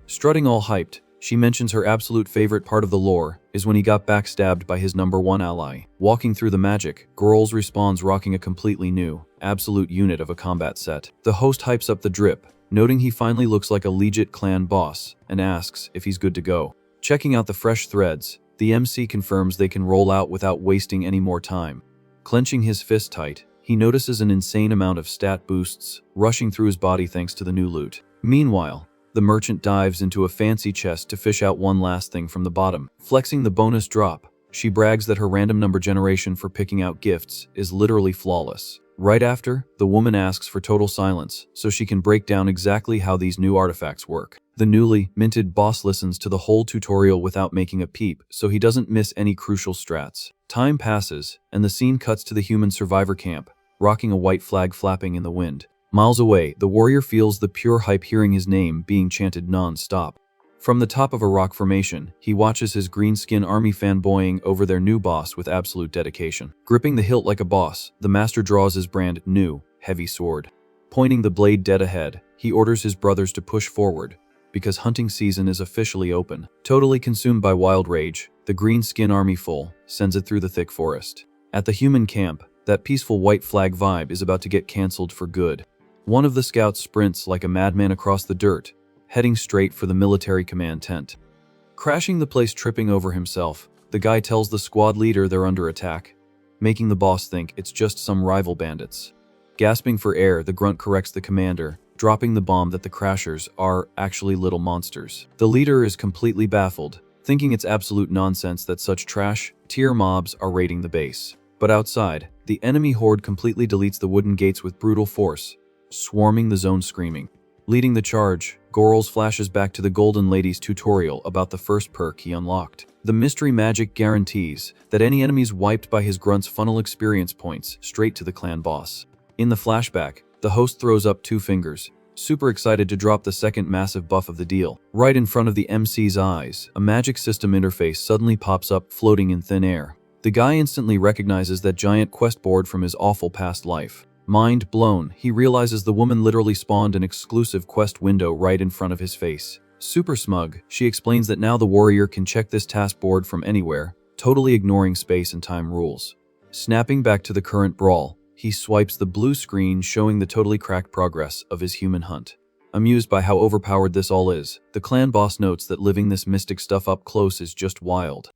A: Strutting all hyped, she mentions her absolute favorite part of the lore is when he got backstabbed by his #1 ally. Walking through the magic, Gorls respawns rocking a completely new, absolute unit of a combat set. The host hypes up the drip, noting he finally looks like a legit clan boss, and asks if he's good to go. Checking out the fresh threads, the MC confirms they can roll out without wasting any more time. Clenching his fist tight, he notices an insane amount of stat boosts rushing through his body thanks to the new loot. Meanwhile, the merchant dives into a fancy chest to fish out one last thing from the bottom. Flexing the bonus drop, she brags that her random number generation for picking out gifts is literally flawless. Right after, the woman asks for total silence so she can break down exactly how these new artifacts work. The newly minted boss listens to the whole tutorial without making a peep so he doesn't miss any crucial strats. Time passes, and the scene cuts to the human survivor camp, rocking a white flag flapping in the wind. Miles away, the warrior feels the pure hype hearing his name being chanted non-stop. From the top of a rock formation, he watches his greenskin army fanboying over their new boss with absolute dedication. Gripping the hilt like a boss, the master draws his brand new, heavy sword. Pointing the blade dead ahead, he orders his brothers to push forward, because hunting season is officially open. Totally consumed by wild rage, the greenskin army full sends it through the thick forest. At the human camp, that peaceful white flag vibe is about to get cancelled for good. One of the scouts sprints like a madman across the dirt, heading straight for the military command tent. Crashing the place tripping over himself, the guy tells the squad leader they're under attack, making the boss think it's just some rival bandits. Gasping for air, the grunt corrects the commander, dropping the bomb that the crashers are actually little monsters. The leader is completely baffled, thinking it's absolute nonsense that such trash-tier mobs are raiding the base. But outside, the enemy horde completely deletes the wooden gates with brutal force, swarming the zone screaming. Leading the charge, Gorls flashes back to the Golden Lady's tutorial about the first perk he unlocked. The mystery magic guarantees that any enemies wiped by his grunts funnel experience points straight to the clan boss. In the flashback, the host throws up 2 fingers, super excited to drop the second massive buff of the deal. Right in front of the MC's eyes, a magic system interface suddenly pops up floating in thin air. The guy instantly recognizes that giant quest board from his awful past life. Mind blown, he realizes the woman literally spawned an exclusive quest window right in front of his face. Super smug, she explains that now the warrior can check this task board from anywhere, totally ignoring space and time rules. Snapping back to the current brawl, he swipes the blue screen showing the totally cracked progress of his human hunt. Amused by how overpowered this all is, the clan boss notes that living this mystic stuff up close is just wild.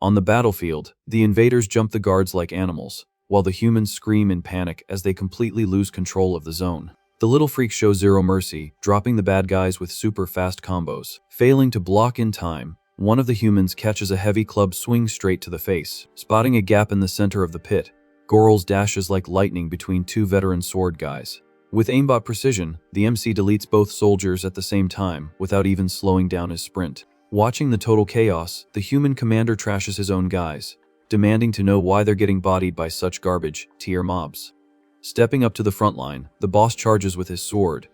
A: On the battlefield, the invaders jump the guards like animals, while the humans scream in panic as they completely lose control of the zone. The little freak shows zero mercy, dropping the bad guys with super fast combos. Failing to block in time, one of the humans catches a heavy club swing straight to the face. Spotting a gap in the center of the pit, Gorls dashes like lightning between 2 veteran sword guys. With aimbot precision, the MC deletes both soldiers at the same time without even slowing down his sprint. Watching the total chaos, the human commander trashes his own guys, demanding to know why they're getting bodied by such garbage-tier mobs. Stepping up to the front line, the boss charges with his sword,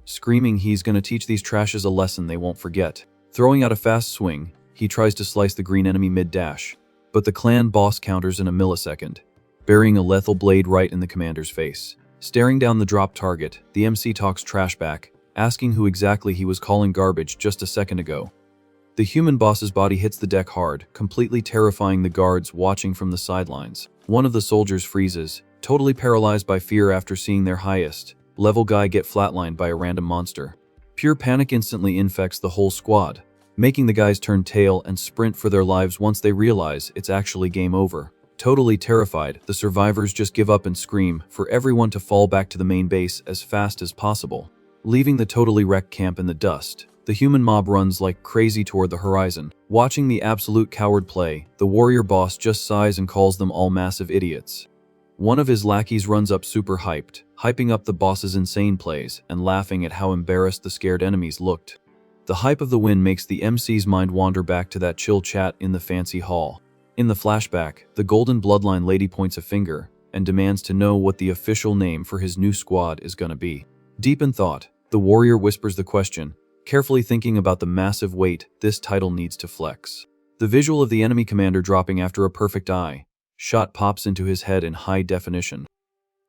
A: screaming he's gonna teach these trashes a lesson they won't forget. Throwing out a fast swing, he tries to slice the green enemy mid-dash, but the clan boss counters in a millisecond, burying a lethal blade right in the commander's face. Staring down the drop target, the MC talks trash back, asking who exactly he was calling garbage just a second ago. The human boss's body hits the deck hard, completely terrifying the guards watching from the sidelines. One of the soldiers freezes, totally paralyzed by fear after seeing their highest level guy get flatlined by a random monster. Pure panic instantly infects the whole squad, making the guys turn tail and sprint for their lives once they realize it's actually game over. Totally terrified, the survivors just give up and scream for everyone to fall back to the main base as fast as possible. Leaving the totally wrecked camp in the dust, the human mob runs like crazy toward the horizon. Watching the absolute coward play, the warrior boss just sighs and calls them all massive idiots. One of his lackeys runs up super hyped, hyping up the boss's insane plays and laughing at how embarrassed the scared enemies looked. The hype of the win makes the MC's mind wander back to that chill chat in the fancy hall. In the flashback, the Golden Bloodline lady points a finger and demands to know what the official name for his new squad is gonna be. Deep in thought, the warrior whispers the question, carefully thinking about the massive weight this title needs to flex. The visual of the enemy commander dropping after a perfect eye shot pops into his head in high definition.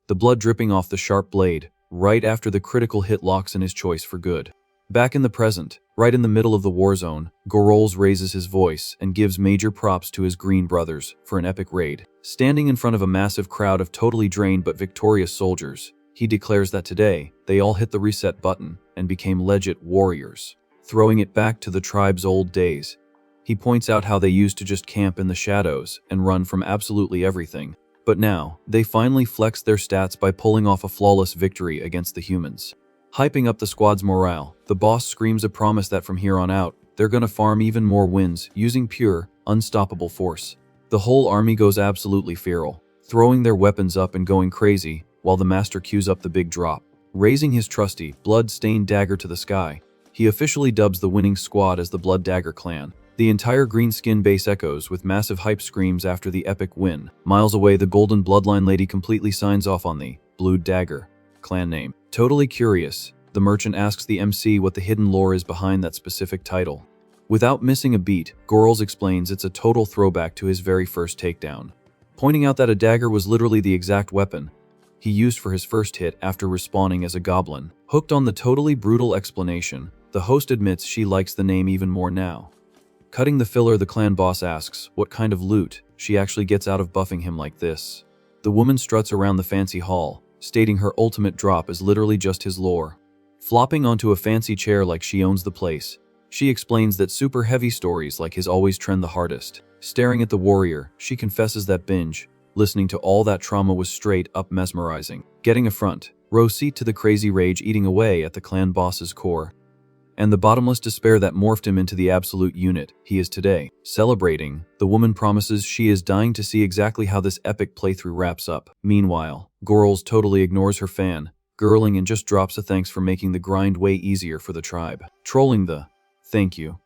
A: The blood dripping off the sharp blade, right after the critical hit locks in his choice for good. Back in the present, right in the middle of the war zone, Gorolz raises his voice and gives major props to his green brothers for an epic raid. Standing in front of a massive crowd of totally drained but victorious soldiers, he declares that today, they all hit the reset button and became legit warriors, throwing it back to the tribe's old days. He points out how they used to just camp in the shadows and run from absolutely everything, but now, they finally flexed their stats by pulling off a flawless victory against the humans. Hyping up the squad's morale, the boss screams a promise that from here on out, they're gonna farm even more wins using pure, unstoppable force. The whole army goes absolutely feral, throwing their weapons up and going crazy, while the master cues up the big drop. Raising his trusty, blood-stained dagger to the sky, he officially dubs the winning squad as the Blood Dagger Clan. The entire green skin base echoes with massive hype screams after the epic win. Miles away, the Golden Bloodline lady completely signs off on the Blue Dagger clan name. Totally curious, the merchant asks the MC what the hidden lore is behind that specific title. Without missing a beat, Gorolz explains it's a total throwback to his very first takedown, pointing out that a dagger was literally the exact weapon he used for his first hit after respawning as a goblin. Hooked on the totally brutal explanation, the host admits she likes the name even more now. Cutting the filler, the clan boss asks what kind of loot she actually gets out of buffing him like this. The woman struts around the fancy hall, stating her ultimate drop is literally just his lore. Flopping onto a fancy chair like she owns the place, she explains that super heavy stories like his always trend the hardest. Staring at the warrior, she confesses that binge, listening to all that trauma was straight up mesmerizing. Getting a front row seat to the crazy rage eating away at the clan boss's core, and the bottomless despair that morphed him into the absolute unit he is today. Celebrating, the woman promises she is dying to see exactly how this epic playthrough wraps up. Meanwhile, Gorolz totally ignores her fan, gurgling, and just drops a thanks for making the grind way easier for the tribe. Trolling the thank you,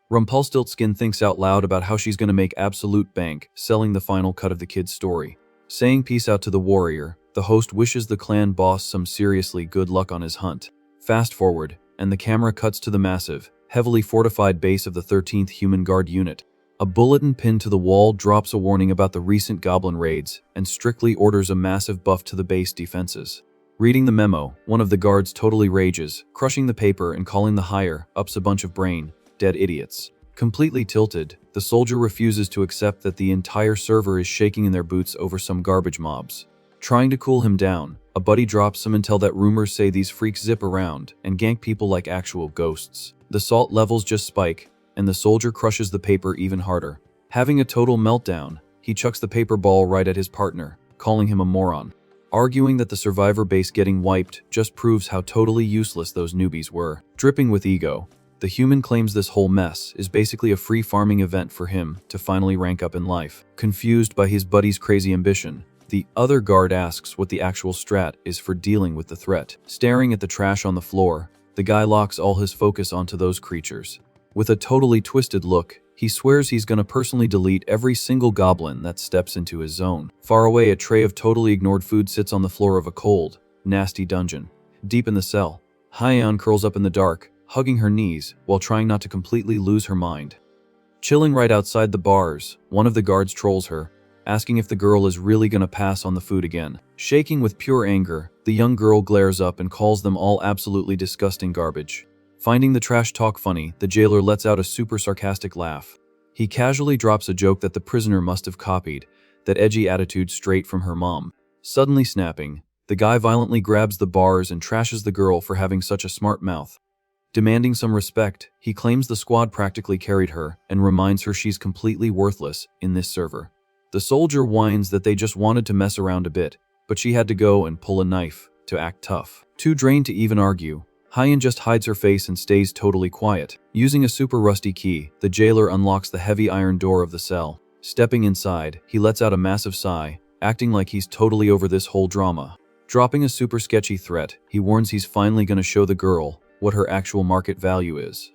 A: Rumpelstiltskin thinks out loud about how she's gonna make absolute bank selling the final cut of the kid's story. Saying peace out to the warrior, the host wishes the clan boss some seriously good luck on his hunt. Fast forward, and the camera cuts to the massive, heavily fortified base of the 13th Human Guard unit. A bulletin pinned to the wall drops a warning about the recent goblin raids and strictly orders a massive buff to the base defenses. Reading the memo, one of the guards totally rages, crushing the paper and calling the higher ups a bunch of brain dead idiots. Completely tilted, the soldier refuses to accept that the entire server is shaking in their boots over some garbage mobs. Trying to cool him down, a buddy drops some intel that rumors say these freaks zip around and gank people like actual ghosts. The salt levels just spike, and the soldier crushes the paper even harder. Having a total meltdown, he chucks the paper ball right at his partner, calling him a moron. Arguing that the survivor base getting wiped just proves how totally useless those newbies were. Dripping with ego, the human claims this whole mess is basically a free farming event for him to finally rank up in life. Confused by his buddy's crazy ambition, the other guard asks what the actual strat is for dealing with the threat. Staring at the trash on the floor, the guy locks all his focus onto those creatures. With a totally twisted look, he swears he's gonna personally delete every single goblin that steps into his zone. Far away, a tray of totally ignored food sits on the floor of a cold, nasty dungeon. Deep in the cell, Hyeon curls up in the dark, hugging her knees while trying not to completely lose her mind. Chilling right outside the bars, one of the guards trolls her, asking if the girl is really gonna pass on the food again. Shaking with pure anger, the young girl glares up and calls them all absolutely disgusting garbage. Finding the trash talk funny, the jailer lets out a super sarcastic laugh. He casually drops a joke that the prisoner must have copied, that edgy attitude straight from her mom. Suddenly snapping, the guy violently grabs the bars and trashes the girl for having such a smart mouth. Demanding some respect, he claims the squad practically carried her and reminds her she's completely worthless in this server. The soldier whines that they just wanted to mess around a bit, but she had to go and pull a knife to act tough. Too drained to even argue, Hyen just hides her face and stays totally quiet. Using a super rusty key, the jailer unlocks the heavy iron door of the cell. Stepping inside, he lets out a massive sigh, acting like he's totally over this whole drama. Dropping a super sketchy threat, he warns he's finally gonna show the girl what her actual market value is.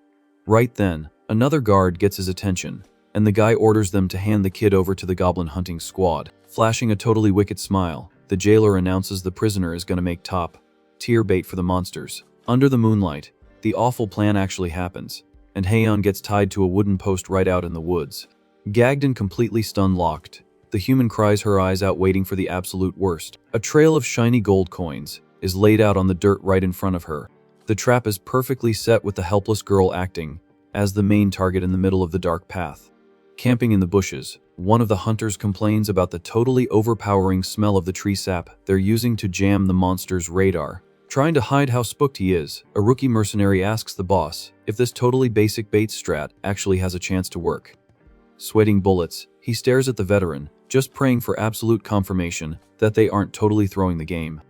A: Right then, another guard gets his attention, and the guy orders them to hand the kid over to the goblin hunting squad. Flashing a totally wicked smile, the jailer announces the prisoner is gonna make top-tier bait for the monsters. Under the moonlight, the awful plan actually happens, and Hyeon gets tied to a wooden post right out in the woods. Gagged and completely stun-locked, the human cries her eyes out waiting for the absolute worst. A trail of shiny gold coins is laid out on the dirt right in front of her. The trap is perfectly set with the helpless girl acting as the main target in the middle of the dark path. Camping in the bushes, one of the hunters complains about the totally overpowering smell of the tree sap they're using to jam the monster's radar. Trying to hide how spooked he is, a rookie mercenary asks the boss if this totally basic bait strat actually has a chance to work. Sweating bullets, he stares at the veteran, just praying for absolute confirmation that they aren't totally throwing the game.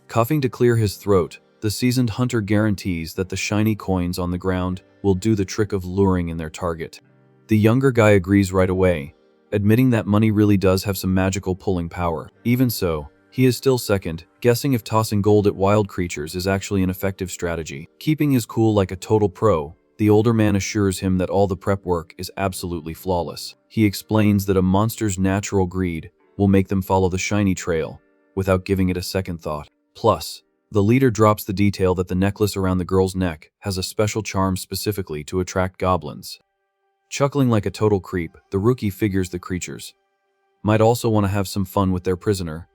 A: Coughing to clear his throat, the seasoned hunter guarantees that the shiny coins on the ground will do the trick of luring in their target. The younger guy agrees right away, admitting that money really does have some magical pulling power. Even so, he is still second, guessing if tossing gold at wild creatures is actually an effective strategy. Keeping his cool like a total pro, the older man assures him that all the prep work is absolutely flawless. He explains that a monster's natural greed will make them follow the shiny trail, without giving it a second thought. Plus, the leader drops the detail that the necklace around the girl's neck has a special charm specifically to attract goblins. Chuckling like a total creep, the rookie figures the creatures might also want to have some fun with their prisoner,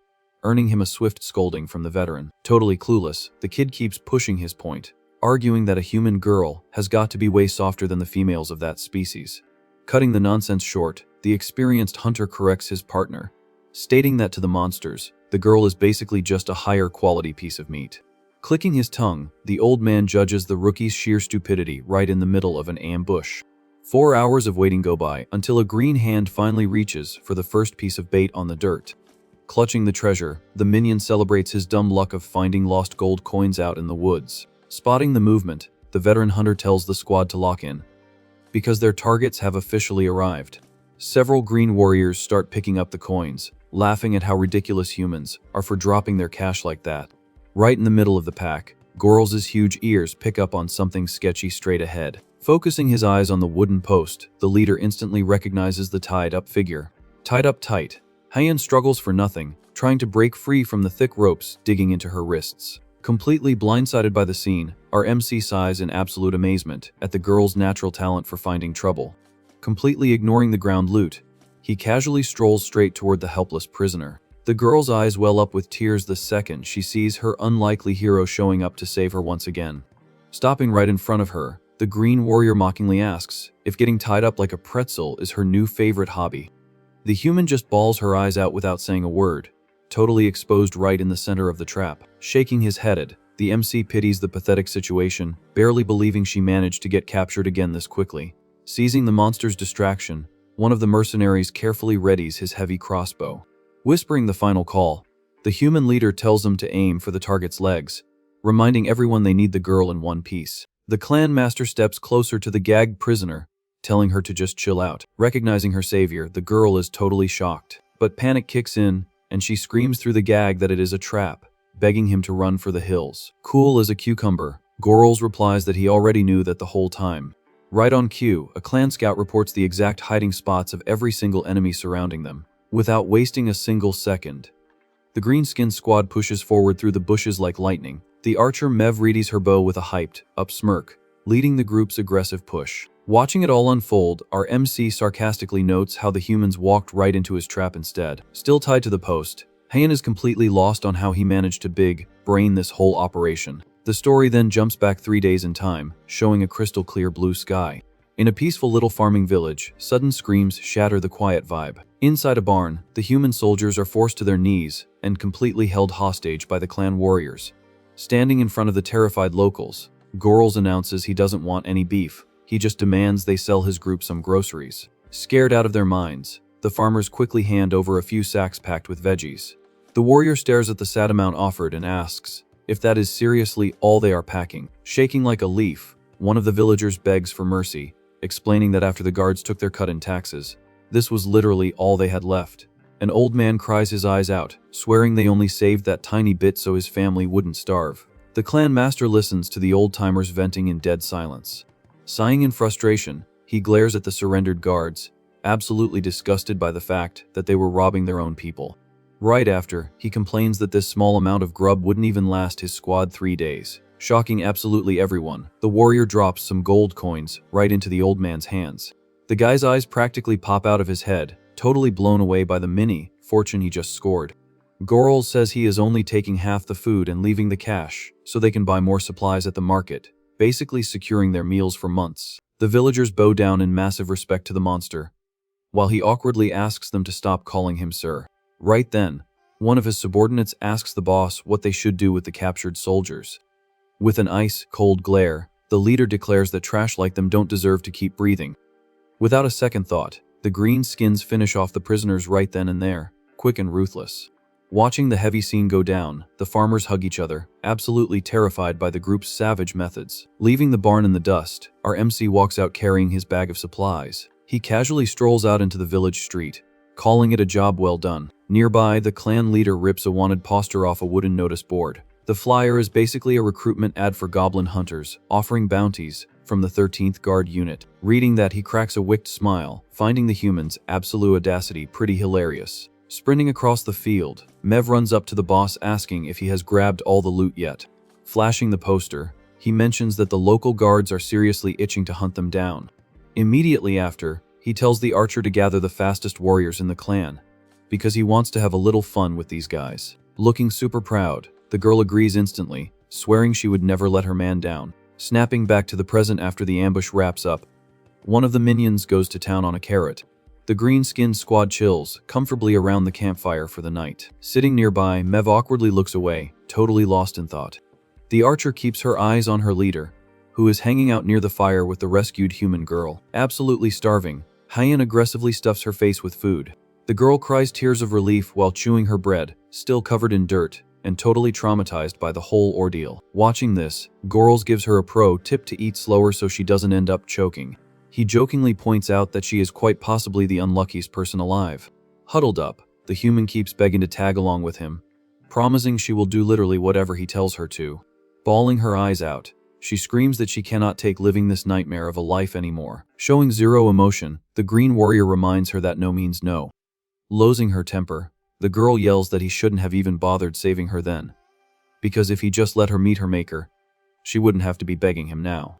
A: earning him a swift scolding from the veteran. Totally clueless, the kid keeps pushing his point, arguing that a human girl has got to be way softer than the females of that species. Cutting the nonsense short, the experienced hunter corrects his partner, stating that to the monsters, the girl is basically just a higher quality piece of meat. Clicking his tongue, the old man judges the rookie's sheer stupidity right in the middle of an ambush. 4 hours of waiting go by until a green hand finally reaches for the first piece of bait on the dirt. Clutching the treasure, the minion celebrates his dumb luck of finding lost gold coins out in the woods. Spotting the movement, the veteran hunter tells the squad to lock in, because their targets have officially arrived. Several green warriors start picking up the coins, laughing at how ridiculous humans are for dropping their cash like that. Right in the middle of the pack, Gorl's huge ears pick up on something sketchy straight ahead. Focusing his eyes on the wooden post, the leader instantly recognizes the tied-up figure. Tied up tight, Hyen struggles for nothing, trying to break free from the thick ropes digging into her wrists. Completely blindsided by the scene, our MC sighs in absolute amazement at the girl's natural talent for finding trouble. Completely ignoring the ground loot, he casually strolls straight toward the helpless prisoner. The girl's eyes well up with tears the second she sees her unlikely hero showing up to save her once again. Stopping right in front of her, the green warrior mockingly asks if getting tied up like a pretzel is her new favorite hobby. The human just bawls her eyes out without saying a word, totally exposed right in the center of the trap. Shaking his head, the MC pities the pathetic situation, barely believing she managed to get captured again this quickly. Seizing the monster's distraction, one of the mercenaries carefully readies his heavy crossbow. Whispering the final call, the human leader tells them to aim for the target's legs, reminding everyone they need the girl in one piece. The clan master steps closer to the gagged prisoner, telling her to just chill out. Recognizing her savior, the girl is totally shocked, but panic kicks in, and she screams through the gag that it is a trap, begging him to run for the hills. Cool as a cucumber, Gorls replies that he already knew that the whole time. Right on cue, a clan scout reports the exact hiding spots of every single enemy surrounding them. Without wasting a single second, the green-skinned squad pushes forward through the bushes like lightning. The archer Mev readies her bow with a hyped-up smirk, leading the group's aggressive push. Watching it all unfold, our MC sarcastically notes how the humans walked right into his trap instead. Still tied to the post, Hyen is completely lost on how he managed to big-brain this whole operation. The story then jumps back 3 days in time, showing a crystal-clear blue sky. In a peaceful little farming village, sudden screams shatter the quiet vibe. Inside a barn, the human soldiers are forced to their knees and completely held hostage by the clan warriors. Standing in front of the terrified locals, Gorls announces he doesn't want any beef, he just demands they sell his group some groceries. Scared out of their minds, the farmers quickly hand over a few sacks packed with veggies. The warrior stares at the sad amount offered and asks if that is seriously all they are packing. Shaking like a leaf, one of the villagers begs for mercy, explaining that after the guards took their cut in taxes, this was literally all they had left. An old man cries his eyes out, swearing they only saved that tiny bit so his family wouldn't starve. The clan master listens to the old-timers venting in dead silence. Sighing in frustration, he glares at the surrendered guards, absolutely disgusted by the fact that they were robbing their own people. Right after, he complains that this small amount of grub wouldn't even last his squad 3 days. Shocking absolutely everyone, the warrior drops some gold coins right into the old man's hands. The guy's eyes practically pop out of his head, totally blown away by the mini fortune he just scored. Gorls says he is only taking half the food and leaving the cash so they can buy more supplies at the market, basically securing their meals for months. The villagers bow down in massive respect to the monster, while he awkwardly asks them to stop calling him sir. Right then, one of his subordinates asks the boss what they should do with the captured soldiers. With an ice-cold glare, the leader declares that trash like them don't deserve to keep breathing. Without a second thought, the green skins finish off the prisoners right then and there, quick and ruthless. Watching the heavy scene go down, the farmers hug each other, absolutely terrified by the group's savage methods. Leaving the barn in the dust, our MC walks out carrying his bag of supplies. He casually strolls out into the village street, calling it a job well done. Nearby, the clan leader rips a wanted poster off a wooden notice board. The flyer is basically a recruitment ad for goblin hunters, offering bounties from the 13th Guard unit. Reading that, he cracks a wicked smile, finding the human's absolute audacity pretty hilarious. Sprinting across the field, Mev runs up to the boss asking if he has grabbed all the loot yet. Flashing the poster, he mentions that the local guards are seriously itching to hunt them down. Immediately after, he tells the archer to gather the fastest warriors in the clan, because he wants to have a little fun with these guys. Looking super proud, the girl agrees instantly, swearing she would never let her man down. Snapping back to the present after the ambush wraps up, one of the minions goes to town on a carrot. The green-skinned squad chills comfortably around the campfire for the night. Sitting nearby, Mev awkwardly looks away, totally lost in thought. The archer keeps her eyes on her leader, who is hanging out near the fire with the rescued human girl. Absolutely starving, Hyen aggressively stuffs her face with food. The girl cries tears of relief while chewing her bread, still covered in dirt, and totally traumatized by the whole ordeal. Watching this, Gorls gives her a pro tip to eat slower so she doesn't end up choking. He jokingly points out that she is quite possibly the unluckiest person alive. Huddled up, the human keeps begging to tag along with him, promising she will do literally whatever he tells her to. Bawling her eyes out, she screams that she cannot take living this nightmare of a life anymore. Showing zero emotion, the green warrior reminds her that no means no. Losing her temper, the girl yells that he shouldn't have even bothered saving her then, because if he just let her meet her maker, she wouldn't have to be begging him now.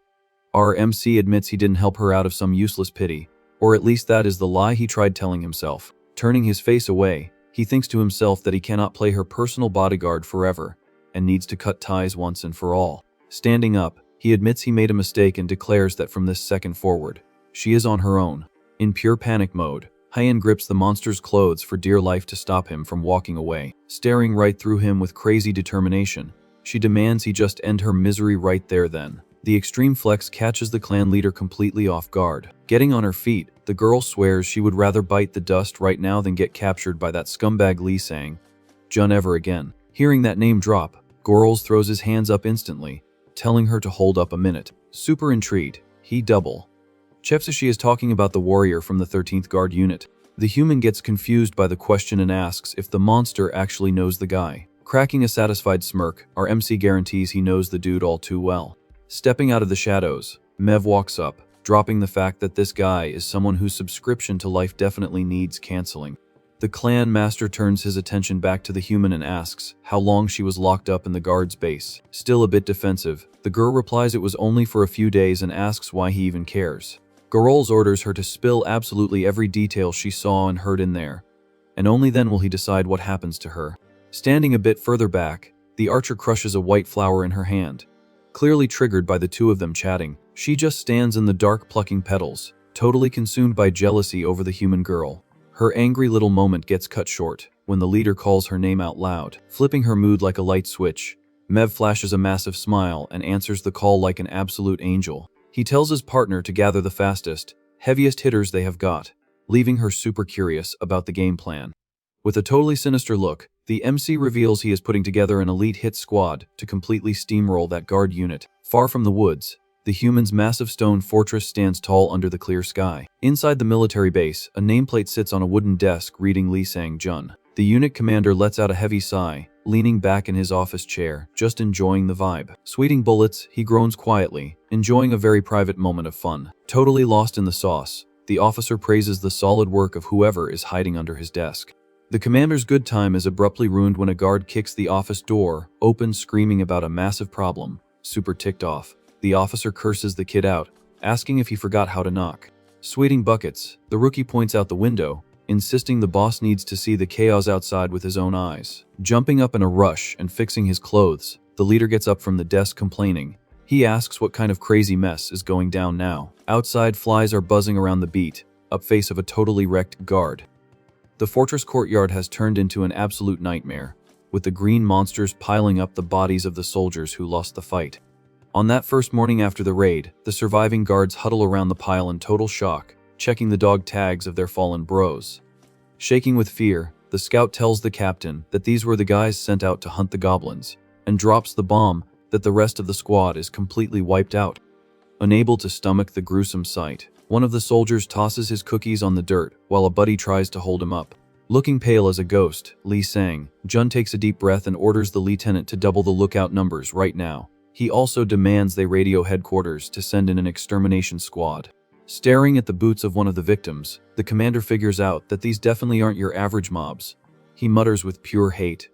A: Our MC admits he didn't help her out of some useless pity, or at least that is the lie he tried telling himself. Turning his face away, he thinks to himself that he cannot play her personal bodyguard forever, and needs to cut ties once and for all. Standing up, he admits he made a mistake and declares that from this second forward, she is on her own. In pure panic mode, Hyen grips the monster's clothes for dear life to stop him from walking away. Staring right through him with crazy determination, she demands he just end her misery right there then. The extreme flex catches the clan leader completely off guard. Getting on her feet, the girl swears she would rather bite the dust right now than get captured by that scumbag Lee Sang Jun ever again. Hearing that name drop, Gorls throws his hands up instantly, telling her to hold up a minute. Super intrigued, he double checks as she is talking about the warrior from the 13th Guard unit. The human gets confused by the question and asks if the monster actually knows the guy. Cracking a satisfied smirk, our MC guarantees he knows the dude all too well. Stepping out of the shadows, Mev walks up, dropping the fact that this guy is someone whose subscription to life definitely needs canceling. The clan master turns his attention back to the human and asks how long she was locked up in the guard's base. Still a bit defensive, the girl replies it was only for a few days and asks why he even cares. Gorls orders her to spill absolutely every detail she saw and heard in there, and only then will he decide what happens to her. Standing a bit further back, the archer crushes a white flower in her hand. Clearly triggered by the two of them chatting, she just stands in the dark plucking petals, totally consumed by jealousy over the human girl. Her angry little moment gets cut short when the leader calls her name out loud. Flipping her mood like a light switch, Mev flashes a massive smile and answers the call like an absolute angel. He tells his partner to gather the fastest, heaviest hitters they have got, leaving her super curious about the game plan. With a totally sinister look, the MC reveals he is putting together an elite hit squad to completely steamroll that guard unit. Far from the woods, the human's massive stone fortress stands tall under the clear sky. Inside the military base, a nameplate sits on a wooden desk reading Lee Sang-jun. The unit commander lets out a heavy sigh, leaning back in his office chair, just enjoying the vibe. Sweating bullets, he groans quietly, enjoying a very private moment of fun. Totally lost in the sauce, the officer praises the solid work of whoever is hiding under his desk. The commander's good time is abruptly ruined when a guard kicks the office door open, screaming about a massive problem. Super ticked off, the officer curses the kid out, asking if he forgot how to knock. Sweating buckets, the rookie points out the window, insisting the boss needs to see the chaos outside with his own eyes. Jumping up in a rush and fixing his clothes, the leader gets up from the desk complaining. He asks what kind of crazy mess is going down now. Outside, flies are buzzing around the beat, up face of a totally wrecked guard. The fortress courtyard has turned into an absolute nightmare, with the green monsters piling up the bodies of the soldiers who lost the fight. On that first morning after the raid, the surviving guards huddle around the pile in total shock, checking the dog tags of their fallen bros. Shaking with fear, the scout tells the captain that these were the guys sent out to hunt the goblins, and drops the bomb that the rest of the squad is completely wiped out. Unable to stomach the gruesome sight, one of the soldiers tosses his cookies on the dirt while a buddy tries to hold him up. Looking pale as a ghost, Lee Sang-jun takes a deep breath and orders the lieutenant to double the lookout numbers right now. He also demands they radio headquarters to send in an extermination squad. Staring at the boots of one of the victims, the commander figures out that these definitely aren't your average mobs. He mutters with pure hate,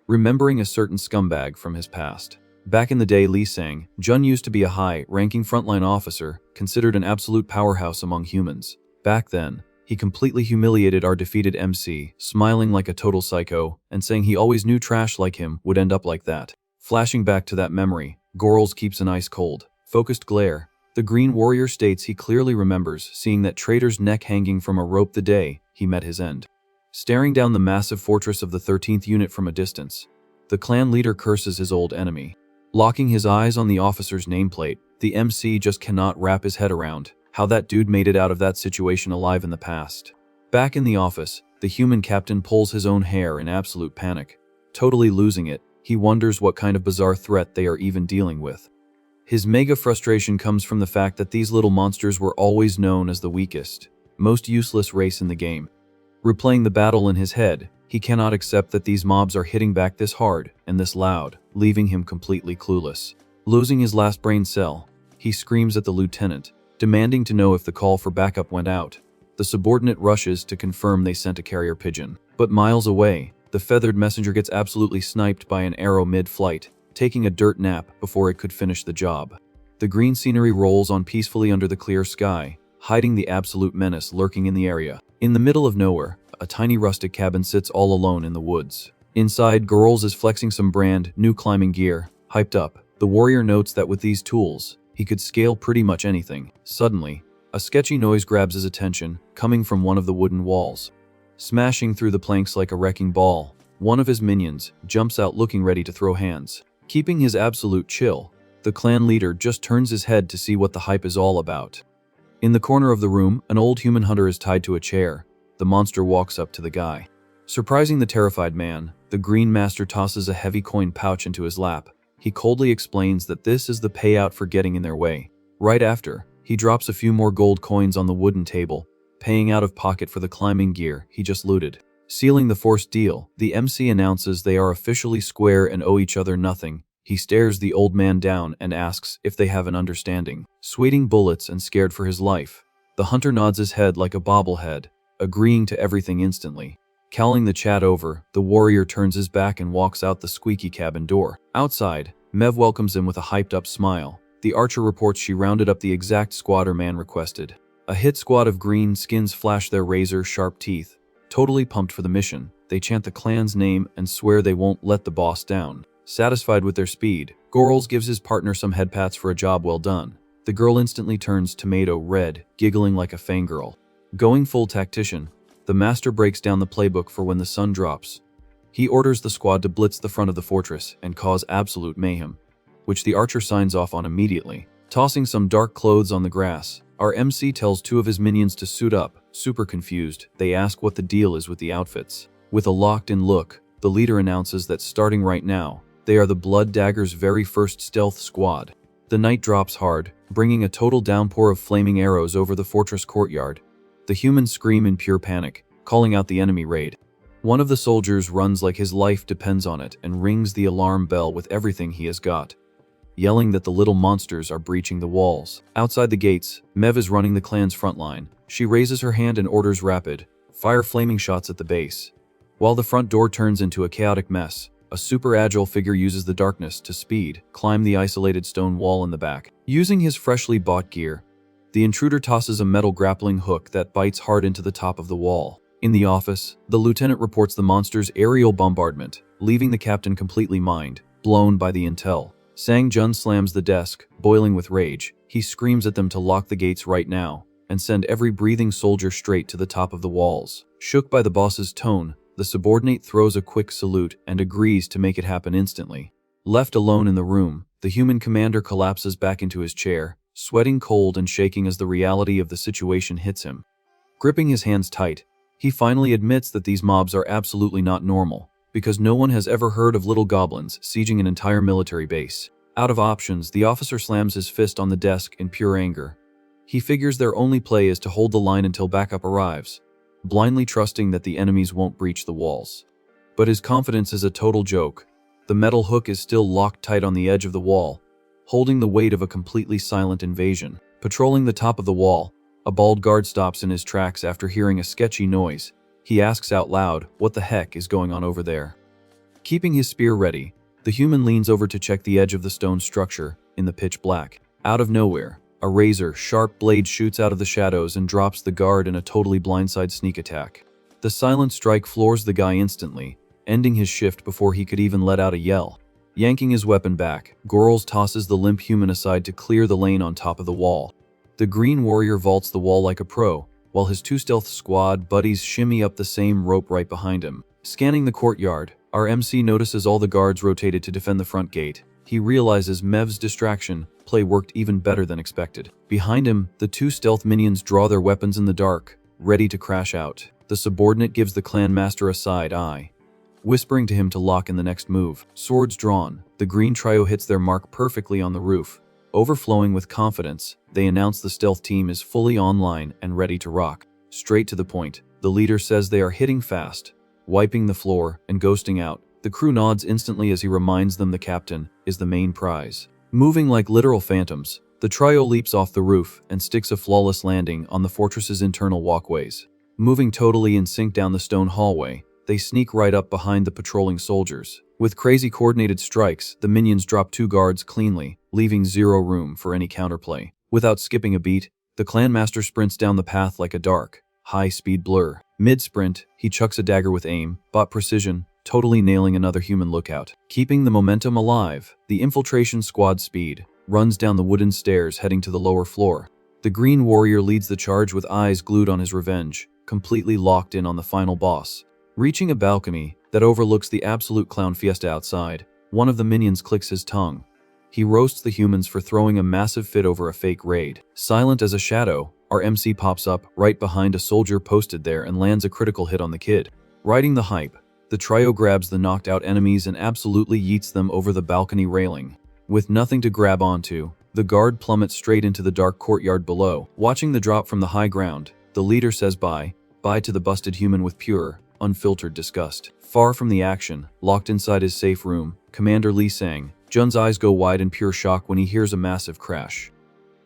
A: remembering a certain scumbag from his past. Back in the day, Lee Sang-jun used to be a high-ranking frontline officer, considered an absolute powerhouse among humans. Back then, he completely humiliated our defeated MC, smiling like a total psycho, and saying he always knew trash like him would end up like that. Flashing back to that memory, Gorls keeps an ice-cold, focused glare. The Green Warrior states he clearly remembers seeing that traitor's neck hanging from a rope the day he met his end. Staring down the massive fortress of the 13th unit from a distance, the clan leader curses his old enemy. Locking his eyes on the officer's nameplate, the MC just cannot wrap his head around how that dude made it out of that situation alive in the past. Back in the office, the human captain pulls his own hair in absolute panic. Totally losing it, he wonders what kind of bizarre threat they are even dealing with. His mega frustration comes from the fact that these little monsters were always known as the weakest, most useless race in the game. Replaying the battle in his head, he cannot accept that these mobs are hitting back this hard and this loud, leaving him completely clueless. Losing his last brain cell, he screams at the lieutenant, demanding to know if the call for backup went out. The subordinate rushes to confirm they sent a carrier pigeon. But miles away, the feathered messenger gets absolutely sniped by an arrow mid-flight, taking a dirt nap before it could finish the job. The green scenery rolls on peacefully under the clear sky, hiding the absolute menace lurking in the area. In the middle of nowhere, a tiny rustic cabin sits all alone in the woods. Inside, Gorls is flexing some brand new climbing gear. Hyped up, the warrior notes that with these tools, he could scale pretty much anything. Suddenly, a sketchy noise grabs his attention, coming from one of the wooden walls. Smashing through the planks like a wrecking ball, one of his minions jumps out looking ready to throw hands. Keeping his absolute chill, the clan leader just turns his head to see what the hype is all about. In the corner of the room, an old human hunter is tied to a chair. The monster walks up to the guy. Surprising the terrified man, the Green Master tosses a heavy coin pouch into his lap. He coldly explains that this is the payout for getting in their way. Right after, he drops a few more gold coins on the wooden table, paying out of pocket for the climbing gear he just looted. Sealing the forced deal, the MC announces they are officially square and owe each other nothing. He stares the old man down and asks if they have an understanding. Sweating bullets and scared for his life, the hunter nods his head like a bobblehead, agreeing to everything instantly. Cowling the chat over, the warrior turns his back and walks out the squeaky cabin door. Outside, Mev welcomes him with a hyped-up smile. The archer reports she rounded up the exact squad her man requested. A hit squad of green skins flash their razor-sharp teeth. Totally pumped for the mission, they chant the clan's name and swear they won't let the boss down. Satisfied with their speed, Gorls gives his partner some head pats for a job well done. The girl instantly turns tomato red, giggling like a fangirl. Going full tactician, the master breaks down the playbook for when the sun drops. He orders the squad to blitz the front of the fortress and cause absolute mayhem, which the archer signs off on immediately. Tossing some dark clothes on the grass, our MC tells 2 of his minions to suit up. Super confused, they ask what the deal is with the outfits. With a locked-in look, the leader announces that starting right now, they are the Blood Dagger's very first stealth squad. The night drops hard, bringing a total downpour of flaming arrows over the fortress courtyard. The humans scream in pure panic, calling out the enemy raid. One of the soldiers runs like his life depends on it and rings the alarm bell with everything he has got, yelling that the little monsters are breaching the walls. Outside the gates, Mev is running the clan's front line. She raises her hand and orders rapid, fire flaming shots at the base. While the front door turns into a chaotic mess, a super agile figure uses the darkness to climb the isolated stone wall in the back. Using his freshly bought gear, the intruder tosses a metal grappling hook that bites hard into the top of the wall. In the office, the lieutenant reports the monster's aerial bombardment, leaving the captain completely blown by the intel. Sang Jun slams the desk, boiling with rage. He screams at them to lock the gates right now and send every breathing soldier straight to the top of the walls. Shook by the boss's tone, the subordinate throws a quick salute and agrees to make it happen instantly. Left alone in the room, the human commander collapses back into his chair, sweating cold and shaking as the reality of the situation hits him. Gripping his hands tight, he finally admits that these mobs are absolutely not normal, because no one has ever heard of little goblins sieging an entire military base. Out of options, the officer slams his fist on the desk in pure anger. He figures their only play is to hold the line until backup arrives, blindly trusting that the enemies won't breach the walls. But his confidence is a total joke. The metal hook is still locked tight on the edge of the wall, holding the weight of a completely silent invasion. Patrolling the top of the wall, a bald guard stops in his tracks after hearing a sketchy noise. He asks out loud, "What the heck is going on over there?" Keeping his spear ready, the human leans over to check the edge of the stone structure in the pitch black. Out of nowhere, a razor-sharp blade shoots out of the shadows and drops the guard in a totally blindside sneak attack. The silent strike floors the guy instantly, ending his shift before he could even let out a yell. Yanking his weapon back, Gorls tosses the limp human aside to clear the lane on top of the wall. The green warrior vaults the wall like a pro, while his 2 stealth squad buddies shimmy up the same rope right behind him. Scanning the courtyard, our MC notices all the guards rotated to defend the front gate. He realizes Mev's distraction play worked even better than expected. Behind him, the 2 stealth minions draw their weapons in the dark, ready to crash out. The subordinate gives the clan master a side eye, whispering to him to lock in the next move. Swords drawn, the green trio hits their mark perfectly on the roof. Overflowing with confidence, they announce the stealth team is fully online and ready to rock. Straight to the point, the leader says they are hitting fast, wiping the floor and ghosting out. The crew nods instantly as he reminds them the captain is the main prize. Moving like literal phantoms, the trio leaps off the roof and sticks a flawless landing on the fortress's internal walkways. Moving totally in sync down the stone hallway, they sneak right up behind the patrolling soldiers. With crazy coordinated strikes, the minions drop 2 guards cleanly, leaving 0 room for any counterplay. Without skipping a beat, the clan master sprints down the path like a dark, high-speed blur. Mid-sprint, he chucks a dagger with aim, bot precision, totally nailing another human lookout. Keeping the momentum alive, the infiltration squad speed runs down the wooden stairs heading to the lower floor. The green warrior leads the charge with eyes glued on his revenge, completely locked in on the final boss. Reaching a balcony that overlooks the absolute clown fiesta outside, one of the minions clicks his tongue. He roasts the humans for throwing a massive fit over a fake raid. Silent as a shadow, our MC pops up right behind a soldier posted there and lands a critical hit on the kid. Riding the hype, the trio grabs the knocked out enemies and absolutely yeets them over the balcony railing. With nothing to grab onto, the guard plummets straight into the dark courtyard below. Watching the drop from the high ground, the leader says bye to the busted human with pure, unfiltered disgust. Far from the action, locked inside his safe room, Commander Lee sang. Jun's eyes go wide in pure shock when he hears a massive crash.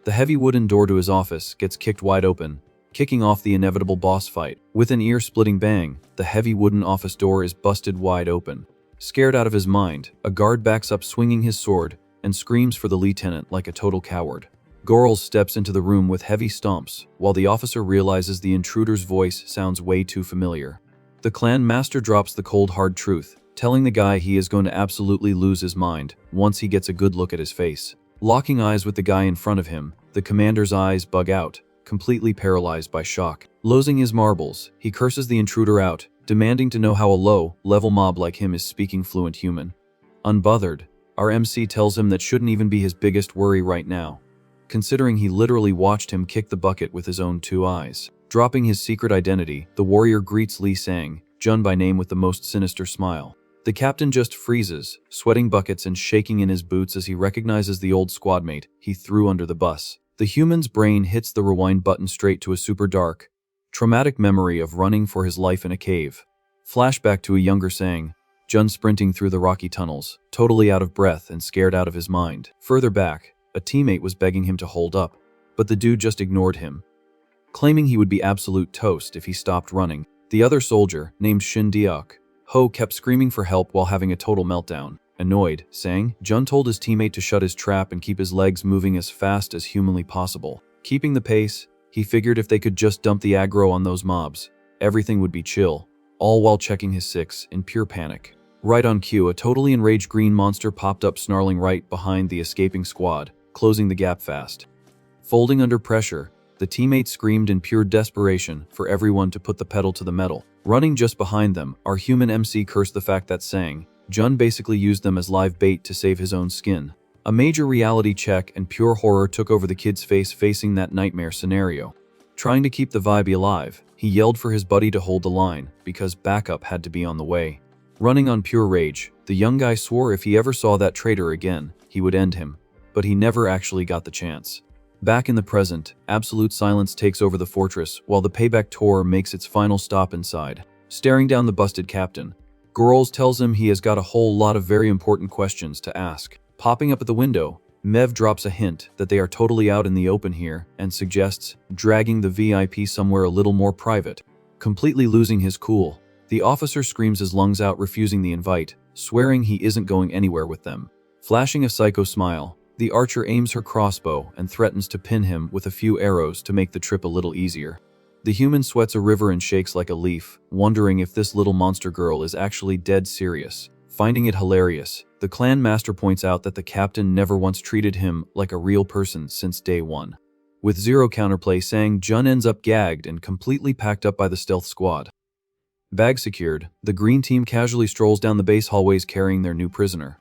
A: The heavy wooden door to his office gets kicked wide open, kicking off the inevitable boss fight. With an ear-splitting bang, the heavy wooden office door is busted wide open. Scared out of his mind, a guard backs up swinging his sword and screams for the lieutenant like a total coward. Gorls steps into the room with heavy stomps, while the officer realizes the intruder's voice sounds way too familiar. The clan master drops the cold hard truth, telling the guy he is going to absolutely lose his mind once he gets a good look at his face. Locking eyes with the guy in front of him, the commander's eyes bug out, completely paralyzed by shock. Losing his marbles, he curses the intruder out, demanding to know how a low-level mob like him is speaking fluent human. Unbothered, our MC tells him that shouldn't even be his biggest worry right now, considering he literally watched him kick the bucket with his own 2 eyes. Dropping his secret identity, the warrior greets Lee Sang, Jun by name, with the most sinister smile. The captain just freezes, sweating buckets and shaking in his boots as he recognizes the old squadmate he threw under the bus. The human's brain hits the rewind button straight to a super dark, traumatic memory of running for his life in a cave. Flashback to a younger Sang, Jun sprinting through the rocky tunnels, totally out of breath and scared out of his mind. Further back, a teammate was begging him to hold up, but the dude just ignored him, claiming he would be absolute toast if he stopped running. The other soldier, named Shin Deok Ho, kept screaming for help while having a total meltdown. Annoyed, Sang, Jun told his teammate to shut his trap and keep his legs moving as fast as humanly possible. Keeping the pace, he figured if they could just dump the aggro on those mobs, everything would be chill, all while checking his 6 in pure panic. Right on cue, a totally enraged green monster popped up, snarling right behind the escaping squad, closing the gap fast. Folding under pressure, the teammates screamed in pure desperation for everyone to put the pedal to the metal. Running just behind them, our human MC cursed the fact that Sang, Jun basically used them as live bait to save his own skin. A major reality check and pure horror took over the kid's face facing that nightmare scenario. Trying to keep the vibe alive, he yelled for his buddy to hold the line, because backup had to be on the way. Running on pure rage, the young guy swore if he ever saw that traitor again, he would end him. But he never actually got the chance. Back in the present, absolute silence takes over the fortress while the payback tour makes its final stop inside. Staring down the busted captain, Gorls tells him he has got a whole lot of very important questions to ask. Popping up at the window, Mev drops a hint that they are totally out in the open here and suggests dragging the VIP somewhere a little more private. Completely losing his cool, the officer screams his lungs out, refusing the invite, swearing he isn't going anywhere with them. Flashing a psycho smile, the archer aims her crossbow and threatens to pin him with a few arrows to make the trip a little easier. The human sweats a river and shakes like a leaf, wondering if this little monster girl is actually dead serious. Finding it hilarious, the clan master points out that the captain never once treated him like a real person since day one. With zero counterplay, Sang, Jun ends up gagged and completely packed up by the stealth squad. Bag secured, the green team casually strolls down the base hallways carrying their new prisoner.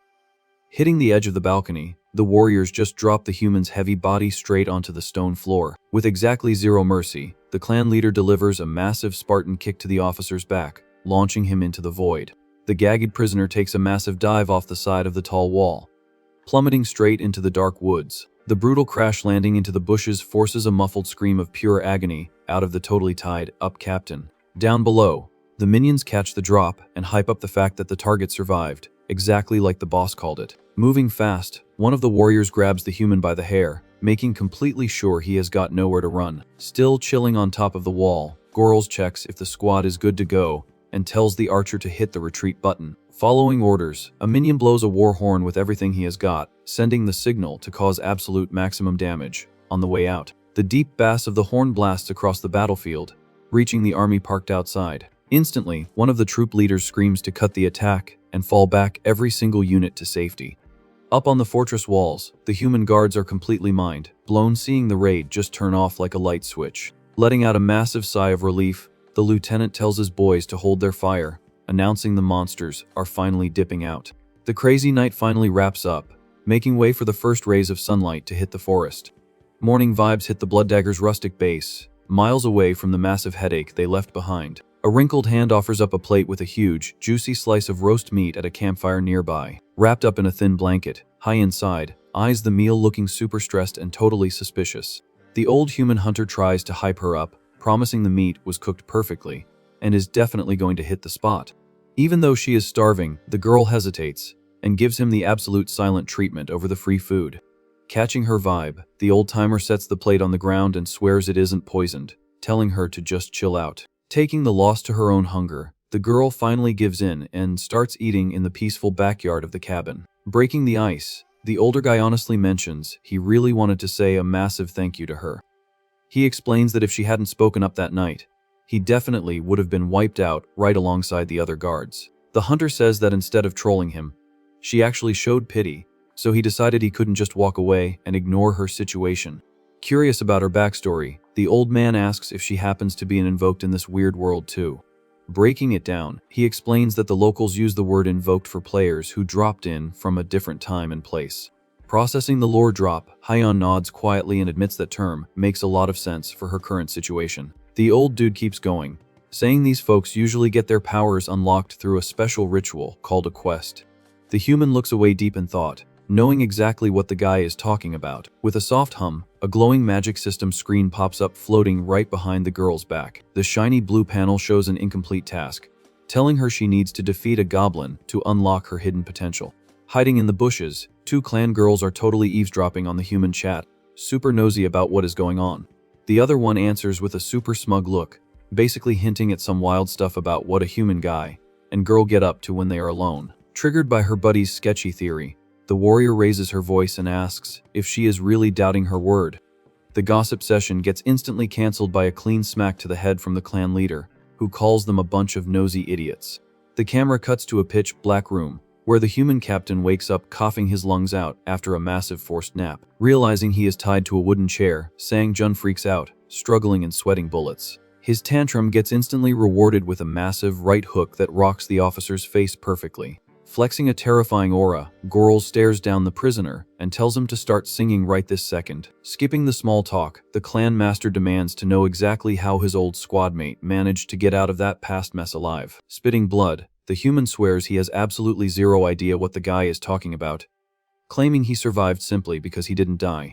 A: Hitting the edge of the balcony, the warriors just drop the human's heavy body straight onto the stone floor. With exactly zero mercy, the clan leader delivers a massive Spartan kick to the officer's back, launching him into the void. The gagged prisoner takes a massive dive off the side of the tall wall, plummeting straight into the dark woods. The brutal crash landing into the bushes forces a muffled scream of pure agony out of the totally tied up captain. Down below, the minions catch the drop and hype up the fact that the target survived, exactly like the boss called it. Moving fast, one of the warriors grabs the human by the hair, making completely sure he has got nowhere to run. Still chilling on top of the wall, Gorls checks if the squad is good to go and tells the archer to hit the retreat button. Following orders, a minion blows a war horn with everything he has got, sending the signal to cause absolute maximum damage. On the way out, the deep bass of the horn blasts across the battlefield, reaching the army parked outside. Instantly, one of the troop leaders screams to cut the attack and fall back every single unit to safety. Up on the fortress walls, the human guards are completely mind blown, seeing the raid just turn off like a light switch. Letting out a massive sigh of relief, the lieutenant tells his boys to hold their fire, announcing the monsters are finally dipping out. The crazy night finally wraps up, making way for the first rays of sunlight to hit the forest. Morning vibes hit the Blooddagger's rustic base, miles away from the massive headache they left behind. A wrinkled hand offers up a plate with a huge, juicy slice of roast meat at a campfire nearby. Wrapped up in a thin blanket, high inside, eyes the meal looking super stressed and totally suspicious. The old human hunter tries to hype her up, promising the meat was cooked perfectly and is definitely going to hit the spot. Even though she is starving, the girl hesitates and gives him the absolute silent treatment over the free food. Catching her vibe, the old-timer sets the plate on the ground and swears it isn't poisoned, telling her to just chill out. Taking the loss to her own hunger, the girl finally gives in and starts eating in the peaceful backyard of the cabin. Breaking the ice, the older guy honestly mentions he really wanted to say a massive thank you to her. He explains that if she hadn't spoken up that night, he definitely would have been wiped out right alongside the other guards. The hunter says that instead of trolling him, she actually showed pity, so he decided he couldn't just walk away and ignore her situation. Curious about her backstory, the old man asks if she happens to be an invoked in this weird world too. Breaking it down, he explains that the locals use the word invoked for players who dropped in from a different time and place. Processing the lore drop, Hyeon nods quietly and admits that term makes a lot of sense for her current situation. The old dude keeps going, saying these folks usually get their powers unlocked through a special ritual called a quest. The human looks away deep in thought, knowing exactly what the guy is talking about. With a soft hum, a glowing magic system screen pops up floating right behind the girl's back. The shiny blue panel shows an incomplete task, telling her she needs to defeat a goblin to unlock her hidden potential. Hiding in the bushes, two clan girls are totally eavesdropping on the human chat, super nosy about what is going on. The other one answers with a super smug look, basically hinting at some wild stuff about what a human guy and girl get up to when they are alone. Triggered by her buddy's sketchy theory, the warrior raises her voice and asks if she is really doubting her word. The gossip session gets instantly cancelled by a clean smack to the head from the clan leader, who calls them a bunch of nosy idiots. The camera cuts to a pitch black room, where the human captain wakes up coughing his lungs out after a massive forced nap. Realizing he is tied to a wooden chair, Sang-jun freaks out, struggling and sweating bullets. His tantrum gets instantly rewarded with a massive right hook that rocks the officer's face perfectly. Flexing a terrifying aura, Goral stares down the prisoner and tells him to start singing right this second. Skipping the small talk, the clan master demands to know exactly how his old squadmate managed to get out of that past mess alive. Spitting blood, the human swears he has absolutely zero idea what the guy is talking about, claiming he survived simply because he didn't die.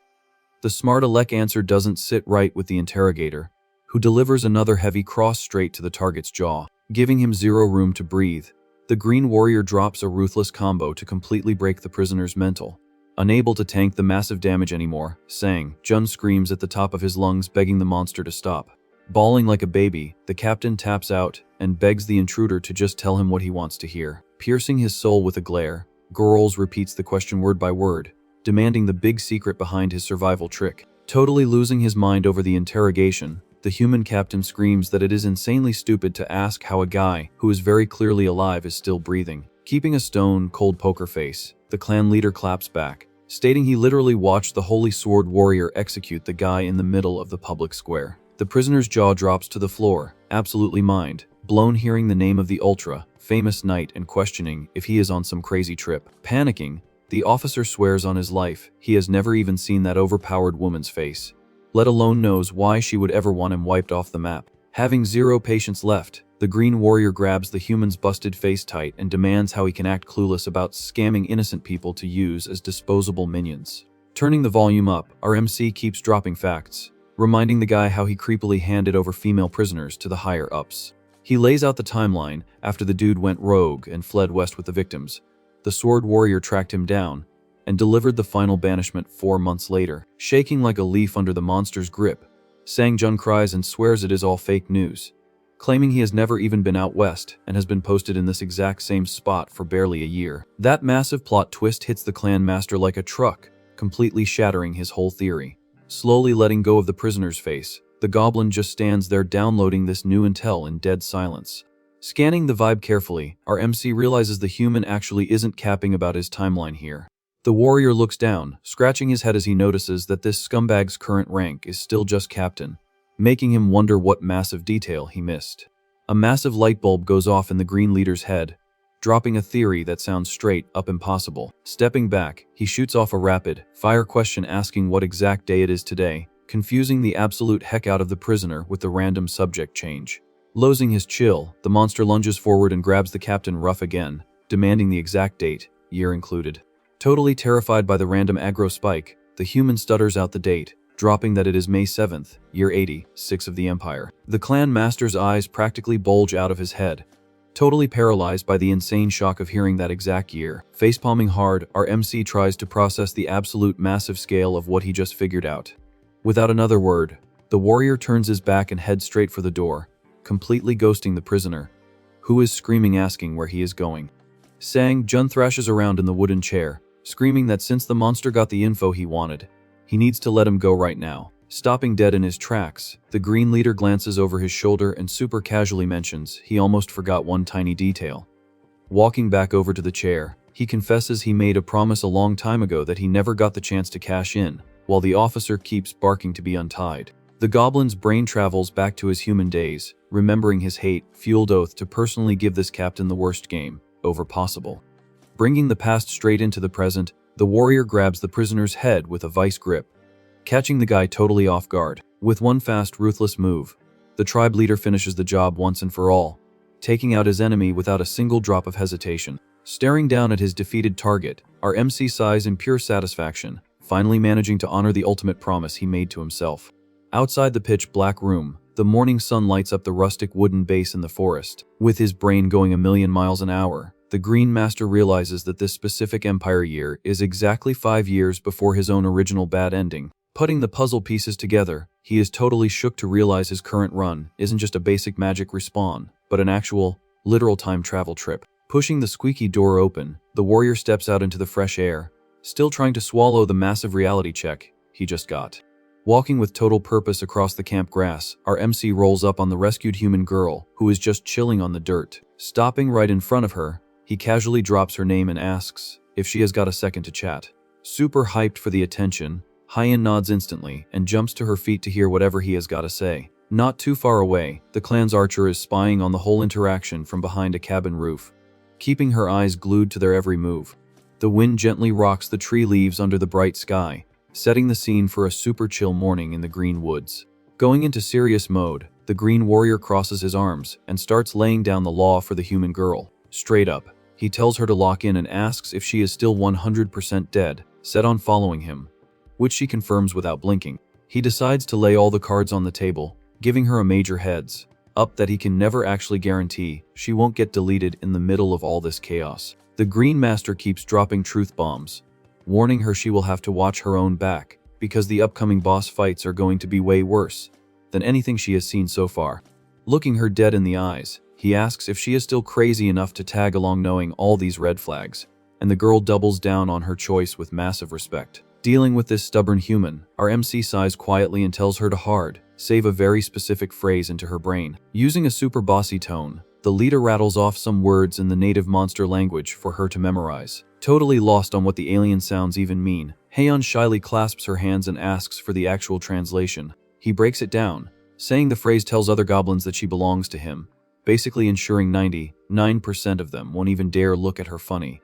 A: The smart Alec answer doesn't sit right with the interrogator, who delivers another heavy cross straight to the target's jaw, giving him zero room to breathe. The green warrior drops a ruthless combo to completely break the prisoner's mental. Unable to tank the massive damage anymore, Sang-jun screams at the top of his lungs, begging the monster to stop. Bawling like a baby, the captain taps out and begs the intruder to just tell him what he wants to hear. Piercing his soul with a glare, Gorals repeats the question word by word, demanding the big secret behind his survival trick. Totally losing his mind over the interrogation, the human captain screams that it is insanely stupid to ask how a guy who is very clearly alive is still breathing. Keeping a stone cold poker face, the clan leader claps back, stating he literally watched the holy sword warrior execute the guy in the middle of the public square. The prisoner's jaw drops to the floor, absolutely mind blown hearing the name of the ultra-famous knight and questioning if he is on some crazy trip. Panicking, the officer swears on his life he has never even seen that overpowered woman's face, let alone knows why she would ever want him wiped off the map. Having zero patience left, the green warrior grabs the human's busted face tight and demands how he can act clueless about scamming innocent people to use as disposable minions. Turning the volume up, our MC keeps dropping facts, reminding the guy how he creepily handed over female prisoners to the higher-ups. He lays out the timeline after the dude went rogue and fled west with the victims. The sword warrior tracked him down and delivered the final banishment 4 months later. Shaking like a leaf under the monster's grip, Sang-jun cries and swears it is all fake news, claiming he has never even been out west and has been posted in this exact same spot for barely a year. That massive plot twist hits the clan master like a truck, completely shattering his whole theory. Slowly letting go of the prisoner's face, the goblin just stands there downloading this new intel in dead silence. Scanning the vibe carefully, our MC realizes the human actually isn't capping about his timeline here. The warrior looks down, scratching his head as he notices that this scumbag's current rank is still just captain, making him wonder what massive detail he missed. A massive light bulb goes off in the green leader's head, dropping a theory that sounds straight up impossible. Stepping back, he shoots off a rapid-fire question asking what exact day it is today, confusing the absolute heck out of the prisoner with the random subject change. Losing his chill, the monster lunges forward and grabs the captain rough again, demanding the exact date, year included. Totally terrified by the random aggro spike, the human stutters out the date, dropping that it is May 7th, year 86 of the Empire. The clan master's eyes practically bulge out of his head, totally paralyzed by the insane shock of hearing that exact year. Facepalming hard, our MC tries to process the absolute massive scale of what he just figured out. Without another word, the warrior turns his back and heads straight for the door, completely ghosting the prisoner, who is screaming asking where he is going. Sang-jun thrashes around in the wooden chair, screaming that since the monster got the info he wanted, he needs to let him go right now. Stopping dead in his tracks, the green leader glances over his shoulder and super casually mentions he almost forgot one tiny detail. Walking back over to the chair, he confesses he made a promise a long time ago that he never got the chance to cash in, while the officer keeps barking to be untied. The goblin's brain travels back to his human days, remembering his hate-fueled oath to personally give this captain the worst game over possible. Bringing the past straight into the present, the warrior grabs the prisoner's head with a vice grip, catching the guy totally off guard. With one fast, ruthless move, the tribe leader finishes the job once and for all, taking out his enemy without a single drop of hesitation. Staring down at his defeated target, our MC sighs in pure satisfaction, finally managing to honor the ultimate promise he made to himself. Outside the pitch-black room, the morning sun lights up the rustic wooden base in the forest. With his brain going a million miles an hour, the Green Master realizes that this specific Empire year is exactly 5 years before his own original bad ending. Putting the puzzle pieces together, he is totally shook to realize his current run isn't just a basic magic respawn, but an actual, literal time travel trip. Pushing the squeaky door open, the warrior steps out into the fresh air, still trying to swallow the massive reality check he just got. Walking with total purpose across the camp grass, our MC rolls up on the rescued human girl, who is just chilling on the dirt. Stopping right in front of her, he casually drops her name and asks if she has got a second to chat. Super hyped for the attention, Hyen nods instantly and jumps to her feet to hear whatever he has got to say. Not too far away, the clan's archer is spying on the whole interaction from behind a cabin roof, keeping her eyes glued to their every move. The wind gently rocks the tree leaves under the bright sky, setting the scene for a super chill morning in the green woods. Going into serious mode, the green warrior crosses his arms and starts laying down the law for the human girl. Straight up, he tells her to lock in and asks if she is still 100% dead, set on following him, which she confirms without blinking. He decides to lay all the cards on the table, giving her a major heads up that he can never actually guarantee she won't get deleted in the middle of all this chaos. The Green Master keeps dropping truth bombs, warning her she will have to watch her own back, because the upcoming boss fights are going to be way worse than anything she has seen so far. Looking her dead in the eyes, he asks if she is still crazy enough to tag along knowing all these red flags, and the girl doubles down on her choice with massive respect. Dealing with this stubborn human, our MC sighs quietly and tells her to save a very specific phrase into her brain. Using a super bossy tone, the leader rattles off some words in the native monster language for her to memorize. Totally lost on what the alien sounds even mean, Hyeon shyly clasps her hands and asks for the actual translation. He breaks it down, saying the phrase tells other goblins that she belongs to him, basically ensuring 99% of them won't even dare look at her funny,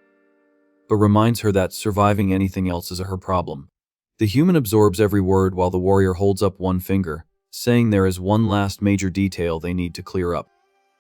A: but reminds her that surviving anything else is her problem. The human absorbs every word while the warrior holds up one finger, saying there is one last major detail they need to clear up.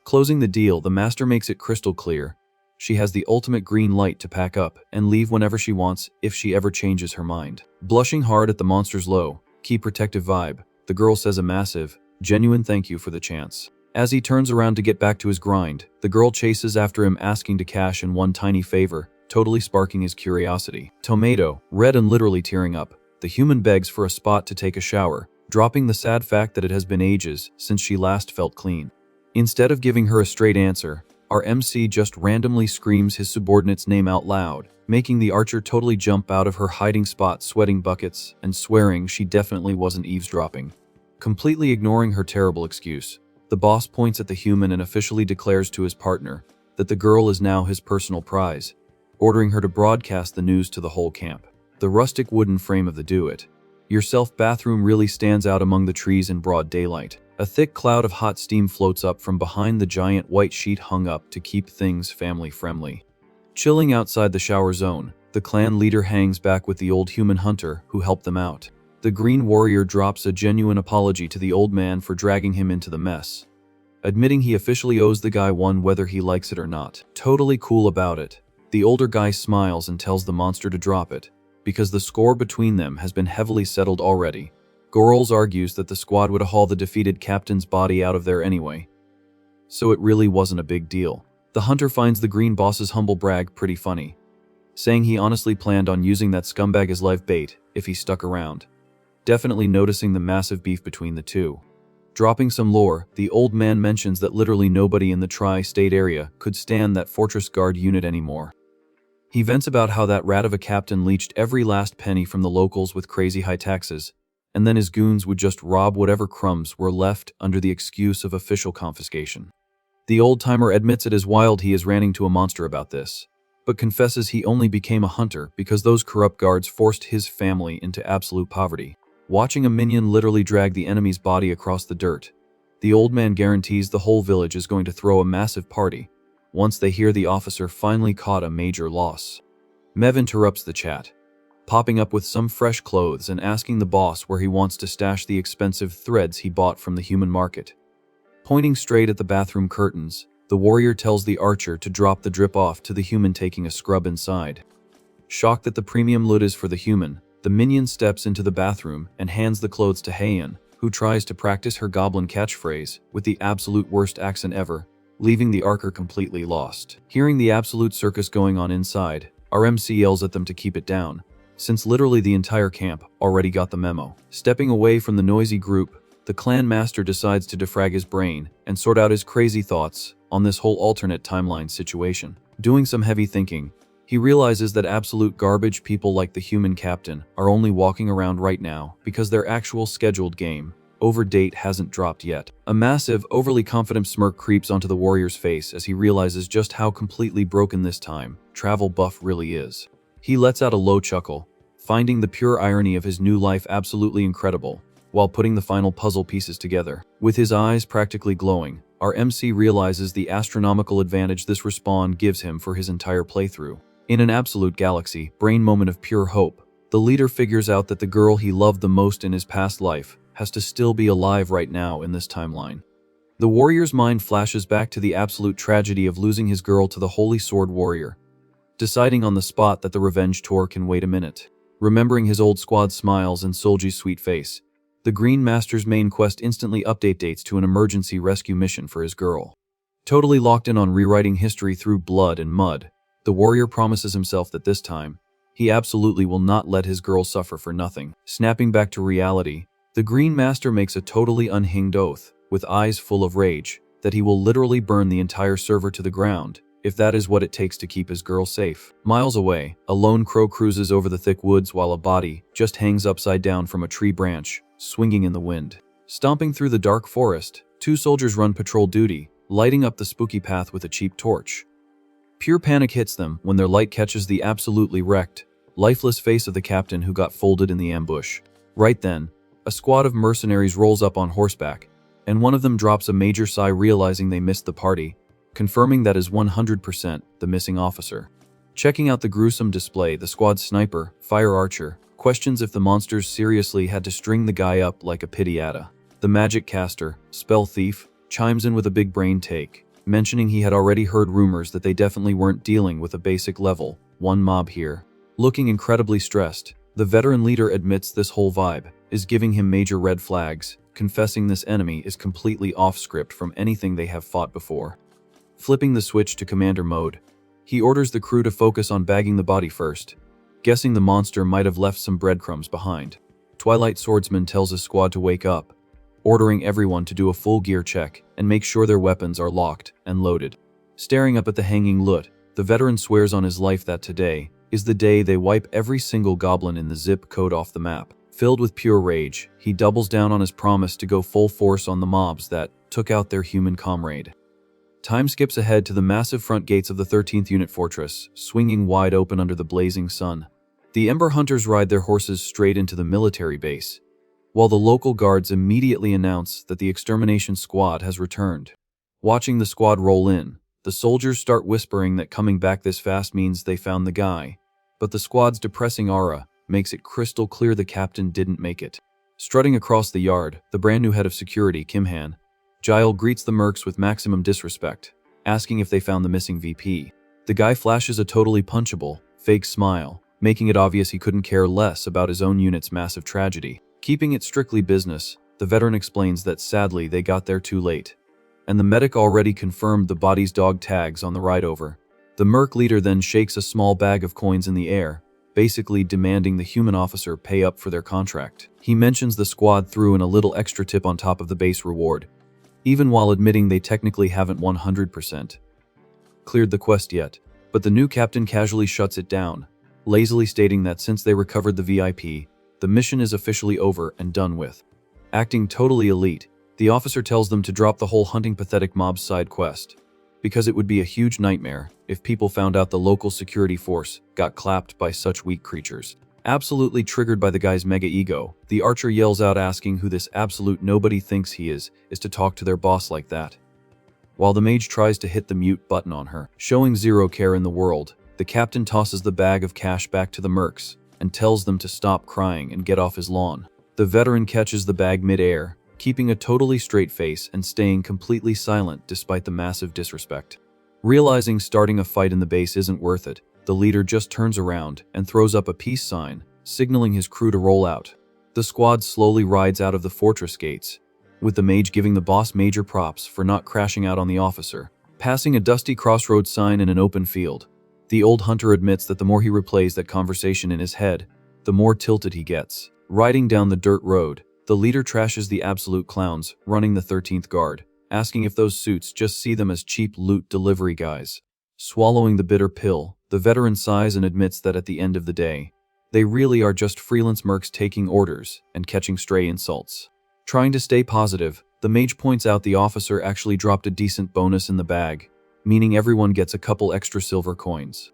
A: Closing the deal, the master makes it crystal clear she has the ultimate green light to pack up and leave whenever she wants if she ever changes her mind. Blushing hard at the monster's low, key protective vibe, the girl says a massive, genuine thank you for the chance. As he turns around to get back to his grind, the girl chases after him asking to cash in one tiny favor, totally sparking his curiosity. Tomato, red and literally tearing up, the human begs for a spot to take a shower, dropping the sad fact that it has been ages since she last felt clean. Instead of giving her a straight answer, our MC just randomly screams his subordinate's name out loud, making the archer totally jump out of her hiding spot, sweating buckets and swearing she definitely wasn't eavesdropping. Completely ignoring her terrible excuse, the boss points at the human and officially declares to his partner that the girl is now his personal prize, ordering her to broadcast the news to the whole camp. The rustic wooden frame of the do-it-yourself bathroom really stands out among the trees in broad daylight. A thick cloud of hot steam floats up from behind the giant white sheet hung up to keep things family-friendly. Chilling outside the shower zone, the clan leader hangs back with the old human hunter who helped them out. The green warrior drops a genuine apology to the old man for dragging him into the mess, admitting he officially owes the guy one whether he likes it or not. Totally cool about it, the older guy smiles and tells the monster to drop it, because the score between them has been heavily settled already. Gorls argues that the squad would haul the defeated captain's body out of there anyway, so it really wasn't a big deal. The hunter finds the green boss's humble brag pretty funny, saying he honestly planned on using that scumbag as live bait if he stuck around, definitely noticing the massive beef between the two. Dropping some lore, the old man mentions that literally nobody in the tri-state area could stand that fortress guard unit anymore. He vents about how that rat of a captain leached every last penny from the locals with crazy high taxes, and then his goons would just rob whatever crumbs were left under the excuse of official confiscation. The old-timer admits it is wild he is ranting to a monster about this, but confesses he only became a hunter because those corrupt guards forced his family into absolute poverty. watching a minion literally drag the enemy's body across the dirt. The old man guarantees the whole village is going to throw a massive party once they hear the officer finally caught a major loss. Mev interrupts the chat, popping up with some fresh clothes and asking the boss where he wants to stash the expensive threads he bought from the human market. Pointing straight at the bathroom curtains, the warrior tells the archer to drop the drip off to the human taking a scrub inside. Shocked that the premium loot is for the human, the minion steps into the bathroom and hands the clothes to Heian, who tries to practice her goblin catchphrase with the absolute worst accent ever, leaving the archer completely lost. Hearing the absolute circus going on inside, our MC yells at them to keep it down, since literally the entire camp already got the memo. Stepping away from the noisy group, the clan master decides to defrag his brain and sort out his crazy thoughts on this whole alternate timeline situation. Doing some heavy thinking, he realizes that absolute garbage people like the human captain are only walking around right now because their actual scheduled game over date hasn't dropped yet. A massive, overly confident smirk creeps onto the warrior's face as he realizes just how completely broken this time travel buff really is. He lets out a low chuckle, finding the pure irony of his new life absolutely incredible, while putting the final puzzle pieces together. With his eyes practically glowing, our MC realizes the astronomical advantage this respawn gives him for his entire playthrough. In an absolute galaxy brain moment of pure hope, the leader figures out that the girl he loved the most in his past life has to still be alive right now in this timeline. The warrior's mind flashes back to the absolute tragedy of losing his girl to the Holy Sword Warrior, deciding on the spot that the revenge tour can wait a minute. Remembering his old squad smiles and Solji's sweet face, the Green Master's main quest instantly update dates to an emergency rescue mission for his girl. Totally locked in on rewriting history through blood and mud, the warrior promises himself that this time, he absolutely will not let his girl suffer for nothing. Snapping back to reality, the Green Master makes a totally unhinged oath, with eyes full of rage, that he will literally burn the entire server to the ground, if that is what it takes to keep his girl safe. Miles away, a lone crow cruises over the thick woods while a body just hangs upside down from a tree branch, swinging in the wind. Stomping through the dark forest, two soldiers run patrol duty, lighting up the spooky path with a cheap torch. Pure panic hits them when their light catches the absolutely wrecked, lifeless face of the captain who got folded in the ambush. Right then, a squad of mercenaries rolls up on horseback, and one of them drops a major sigh realizing they missed the party, confirming that is 100% the missing officer. Checking out the gruesome display, the squad's sniper, fire archer, questions if the monsters seriously had to string the guy up like a piñata. The magic caster, spell thief, chimes in with a big brain take, mentioning he had already heard rumors that they definitely weren't dealing with a basic level 1 mob here. Looking incredibly stressed, the veteran leader admits this whole vibe is giving him major red flags, confessing this enemy is completely off script from anything they have fought before. Flipping the switch to commander mode, he orders the crew to focus on bagging the body first, guessing the monster might have left some breadcrumbs behind. Twilight Swordsman tells his squad to wake up, ordering everyone to do a full gear check and make sure their weapons are locked and loaded. Staring up at the hanging loot, the veteran swears on his life that today is the day they wipe every single goblin in the zip code off the map. Filled with pure rage, he doubles down on his promise to go full force on the mobs that took out their human comrade. Time skips ahead to the massive front gates of the 13th Unit Fortress, swinging wide open under the blazing sun. The Ember Hunters ride their horses straight into the military base, while the local guards immediately announce that the extermination squad has returned. Watching the squad roll in, the soldiers start whispering that coming back this fast means they found the guy, but the squad's depressing aura makes it crystal clear the captain didn't make it. Strutting across the yard, the brand new head of security, Kim Han, Jael greets the mercs with maximum disrespect, asking if they found the missing VP. The guy flashes a totally punchable, fake smile, making it obvious he couldn't care less about his own unit's massive tragedy. Keeping it strictly business, the veteran explains that sadly they got there too late, and the medic already confirmed the body's dog tags on the ride over. The merc leader then shakes a small bag of coins in the air, basically demanding the human officer pay up for their contract. He mentions the squad threw in a little extra tip on top of the base reward, even while admitting they technically haven't 100% cleared the quest yet. But the new captain casually shuts it down, lazily stating that since they recovered the VIP, the mission is officially over and done with. Acting totally elite, the officer tells them to drop the whole hunting pathetic mobs side quest, because it would be a huge nightmare if people found out the local security force got clapped by such weak creatures. Absolutely triggered by the guy's mega ego, the archer yells out asking who this absolute nobody thinks he is to talk to their boss like that. While the mage tries to hit the mute button on her, showing zero care in the world, the captain tosses the bag of cash back to the mercs and tells them to stop crying and get off his lawn. The veteran catches the bag mid-air, keeping a totally straight face and staying completely silent despite the massive disrespect. Realizing starting a fight in the base isn't worth it, the leader just turns around and throws up a peace sign, signaling his crew to roll out. The squad slowly rides out of the fortress gates, with the mage giving the boss major props for not crashing out on the officer. Passing a dusty crossroads sign in an open field, the old hunter admits that the more he replays that conversation in his head, the more tilted he gets. Riding down the dirt road, the leader trashes the absolute clowns running the 13th guard, asking if those suits just see them as cheap loot delivery guys. Swallowing the bitter pill, the veteran sighs and admits that at the end of the day, they really are just freelance mercs taking orders and catching stray insults. Trying to stay positive, the mage points out the officer actually dropped a decent bonus in the bag, meaning everyone gets a couple extra silver coins.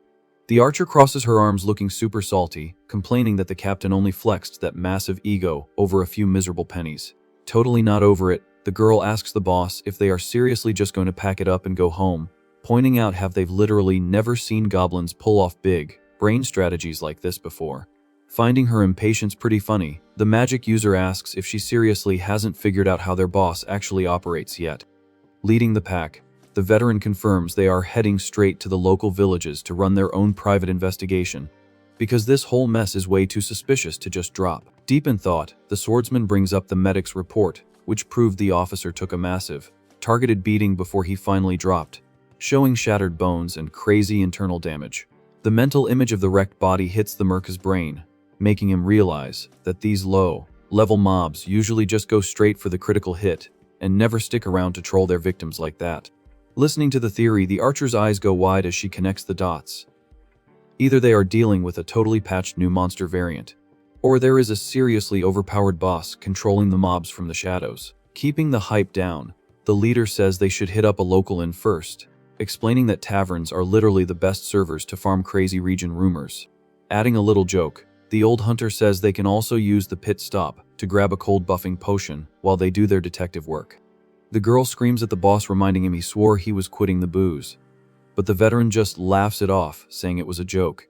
A: The archer crosses her arms looking super salty, complaining that the captain only flexed that massive ego over a few miserable pennies. Totally not over it, the girl asks the boss if they are seriously just going to pack it up and go home, pointing out how they've literally never seen goblins pull off big brain strategies like this before. Finding her impatience pretty funny, the magic user asks if she seriously hasn't figured out how their boss actually operates yet. Leading the pack, the veteran confirms they are heading straight to the local villages to run their own private investigation, because this whole mess is way too suspicious to just drop. Deep in thought, the swordsman brings up the medic's report, which proved the officer took a massive, targeted beating before he finally dropped, showing shattered bones and crazy internal damage. The mental image of the wrecked body hits the merc's brain, making him realize that these low-level mobs usually just go straight for the critical hit and never stick around to troll their victims like that. Listening to the theory, the archer's eyes go wide as she connects the dots. Either they are dealing with a totally patched new monster variant, or there is a seriously overpowered boss controlling the mobs from the shadows. Keeping the hype down, the leader says they should hit up a local inn first, explaining that taverns are literally the best servers to farm crazy region rumors. Adding a little joke, the old hunter says they can also use the pit stop to grab a cold buffing potion while they do their detective work. The girl screams at the boss, reminding him he swore he was quitting the booze, but the veteran just laughs it off, saying it was a joke,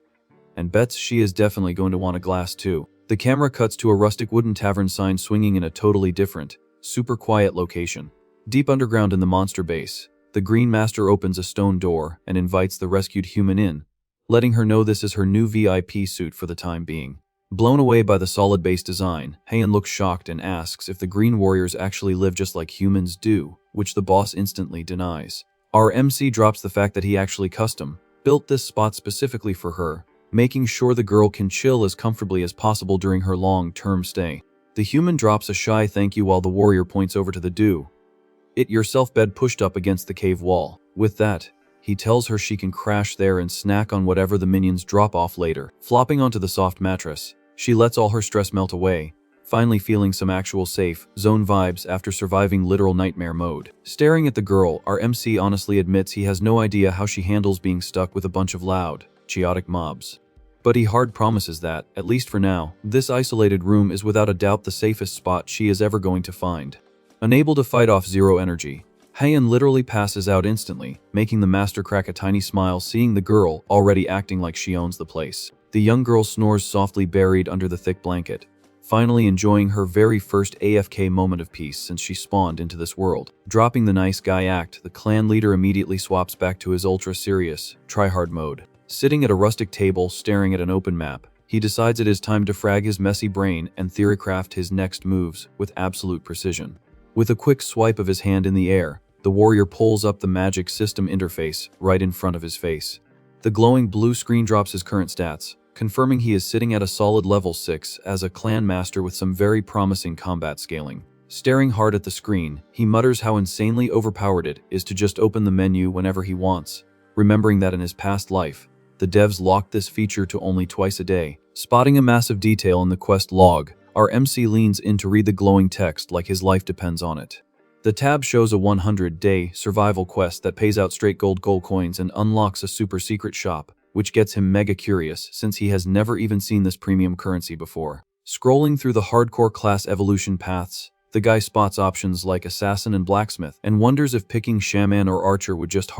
A: and bets she is definitely going to want a glass too. The camera cuts to a rustic wooden tavern sign swinging in a totally different, super quiet location. Deep underground in the monster base, the Green Master opens a stone door and invites the rescued human in, letting her know this is her new VIP suit for the time being. Blown away by the solid base design, Heian looks shocked and asks if the Green Warriors actually live just like humans do, which the boss instantly denies. Our MC drops the fact that he actually custom-built this spot specifically for her, making sure the girl can chill as comfortably as possible during her long-term stay. The human drops a shy thank you while the warrior points over to the do-it-yourself bed pushed up against the cave wall. With that, he tells her she can crash there and snack on whatever the minions drop off later. Flopping onto the soft mattress, she lets all her stress melt away, finally feeling some actual safe zone vibes after surviving literal nightmare mode. Staring at the girl, our MC honestly admits he has no idea how she handles being stuck with a bunch of loud, chaotic mobs. But he hard promises that, at least for now, this isolated room is without a doubt the safest spot she is ever going to find. Unable to fight off zero energy, Heian literally passes out instantly, making the master crack a tiny smile seeing the girl already acting like she owns the place. The young girl snores softly buried under the thick blanket, finally enjoying her very first AFK moment of peace since she spawned into this world. Dropping the nice guy act, the clan leader immediately swaps back to his ultra-serious, try-hard mode. Sitting at a rustic table staring at an open map, he decides it is time to frag his messy brain and theorycraft his next moves with absolute precision. With a quick swipe of his hand in the air, the warrior pulls up the magic system interface right in front of his face. The glowing blue screen drops his current stats, confirming he is sitting at a solid level 6 as a clan master with some very promising combat scaling. Staring hard at the screen, he mutters how insanely overpowered it is to just open the menu whenever he wants, remembering that in his past life, the devs locked this feature to only twice a day. Spotting a massive detail in the quest log, our MC leans in to read the glowing text like his life depends on it. The tab shows a 100-day survival quest that pays out straight gold coins and unlocks a super secret shop, which gets him mega curious since he has never even seen this premium currency before. Scrolling through the hardcore class evolution paths, the guy spots options like Assassin and Blacksmith and wonders if picking Shaman or Archer would just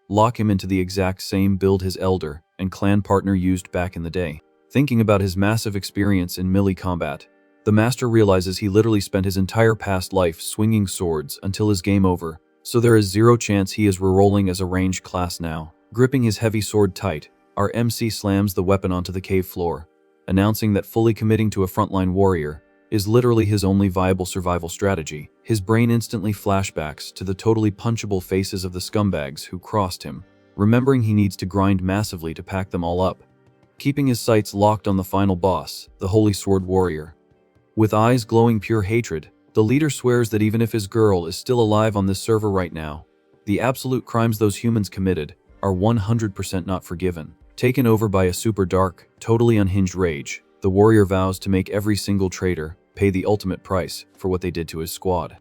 A: lock him into the exact same build his elder and clan partner used back in the day. Thinking about his massive experience in melee combat, the master realizes he literally spent his entire past life swinging swords until his game over, so there is zero chance he is rerolling as a ranged class now. Gripping his heavy sword tight, our MC slams the weapon onto the cave floor, announcing that fully committing to a frontline warrior is literally his only viable survival strategy. His brain instantly flashbacks to the totally punchable faces of the scumbags who crossed him, remembering he needs to grind massively to pack them all up. Keeping his sights locked on the final boss, the Holy Sword Warrior. With eyes glowing pure hatred, the leader swears that even if his girl is still alive on this server right now, the absolute crimes those humans committed are 100% not forgiven. Taken over by a super dark, totally unhinged rage, the warrior vows to make every single traitor pay the ultimate price for what they did to his squad.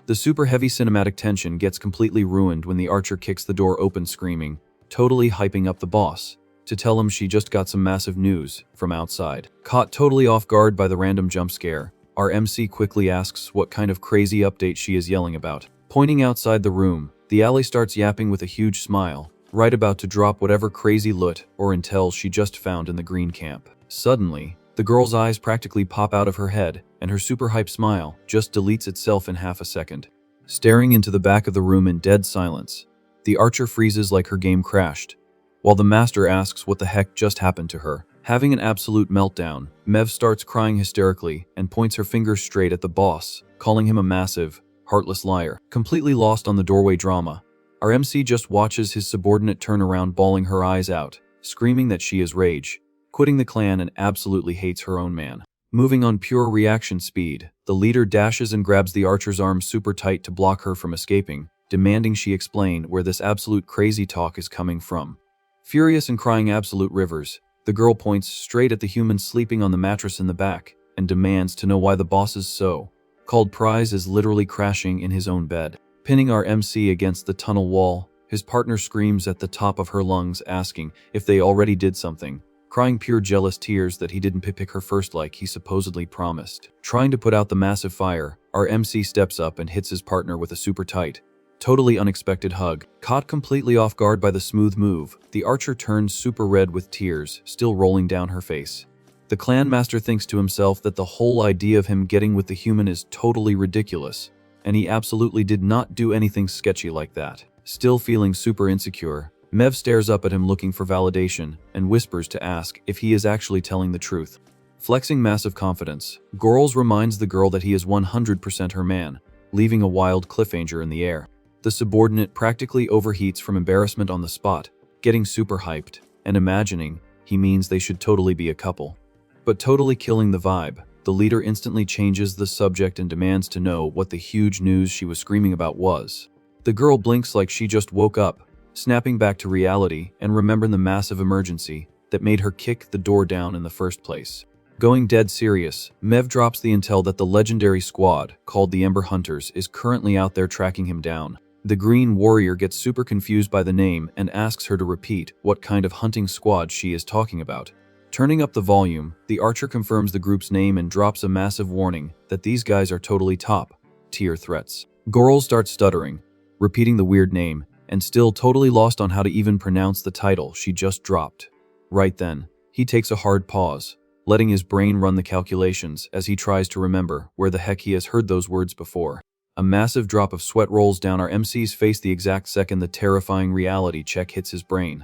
A: The super heavy cinematic tension gets completely ruined when the archer kicks the door open screaming, totally hyping up the boss, to tell him she just got some massive news from outside. Caught totally off guard by the random jump scare, our MC quickly asks what kind of crazy update she is yelling about. Pointing outside the room, the ally starts yapping with a huge smile, right about to drop whatever crazy loot or intel she just found in the green camp. Suddenly, the girl's eyes practically pop out of her head, and her super hype smile just deletes itself in half a second. Staring into the back of the room in dead silence, the archer freezes like her game crashed, while the master asks what the heck just happened to her. Having an absolute meltdown, Mev starts crying hysterically and points her finger straight at the boss, calling him a massive, heartless liar. Completely lost on the doorway drama, our MC just watches his subordinate turn around bawling her eyes out, screaming that she is rage, quitting the clan and absolutely hates her own man. Moving on pure reaction speed, the leader dashes and grabs the archer's arm super tight to block her from escaping, demanding she explain where this absolute crazy talk is coming from. Furious and crying absolute rivers, the girl points straight at the human sleeping on the mattress in the back and demands to know why the boss's so-called prize is literally crashing in his own bed. Pinning our MC against the tunnel wall, his partner screams at the top of her lungs asking if they already did something, crying pure jealous tears that he didn't pick her first like he supposedly promised. Trying to put out the massive fire, our MC steps up and hits his partner with a super tight, totally unexpected hug. Caught completely off guard by the smooth move, the archer turns super red with tears still rolling down her face. The clan master thinks to himself that the whole idea of him getting with the human is totally ridiculous, and he absolutely did not do anything sketchy like that. Still feeling super insecure, Mev stares up at him looking for validation and whispers to ask if he is actually telling the truth. Flexing massive confidence, Gorls reminds the girl that he is 100% her man, leaving a wild cliffhanger in the air. The subordinate practically overheats from embarrassment on the spot, getting super hyped, and imagining he means they should totally be a couple. But totally killing the vibe, the leader instantly changes the subject and demands to know what the huge news she was screaming about was. The girl blinks like she just woke up, snapping back to reality and remembering the massive emergency that made her kick the door down in the first place. Going dead serious, Mev drops the intel that the legendary squad, called the Ember Hunters, is currently out there tracking him down. The Green Warrior gets super confused by the name and asks her to repeat what kind of hunting squad she is talking about. Turning up the volume, the archer confirms the group's name and drops a massive warning that these guys are totally top-tier threats. Gorl starts stuttering, repeating the weird name, and still totally lost on how to even pronounce the title she just dropped. Right then, he takes a hard pause, letting his brain run the calculations as he tries to remember where the heck he has heard those words before. A massive drop of sweat rolls down our MC's face the exact second the terrifying reality check hits his brain.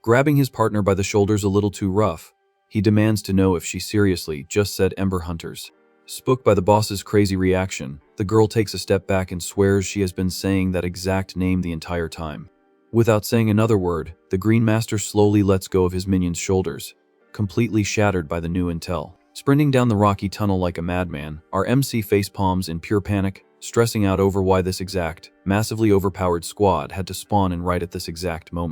A: Grabbing his partner by the shoulders a little too rough, he demands to know if she seriously just said Ember Hunters. Spooked by the boss's crazy reaction, the girl takes a step back and swears she has been saying that exact name the entire time. Without saying another word, the Green Master slowly lets go of his minion's shoulders, completely shattered by the new intel. Sprinting down the rocky tunnel like a madman, our MC facepalms in pure panic, stressing out over why this exact, massively overpowered squad had to spawn in right at this exact moment.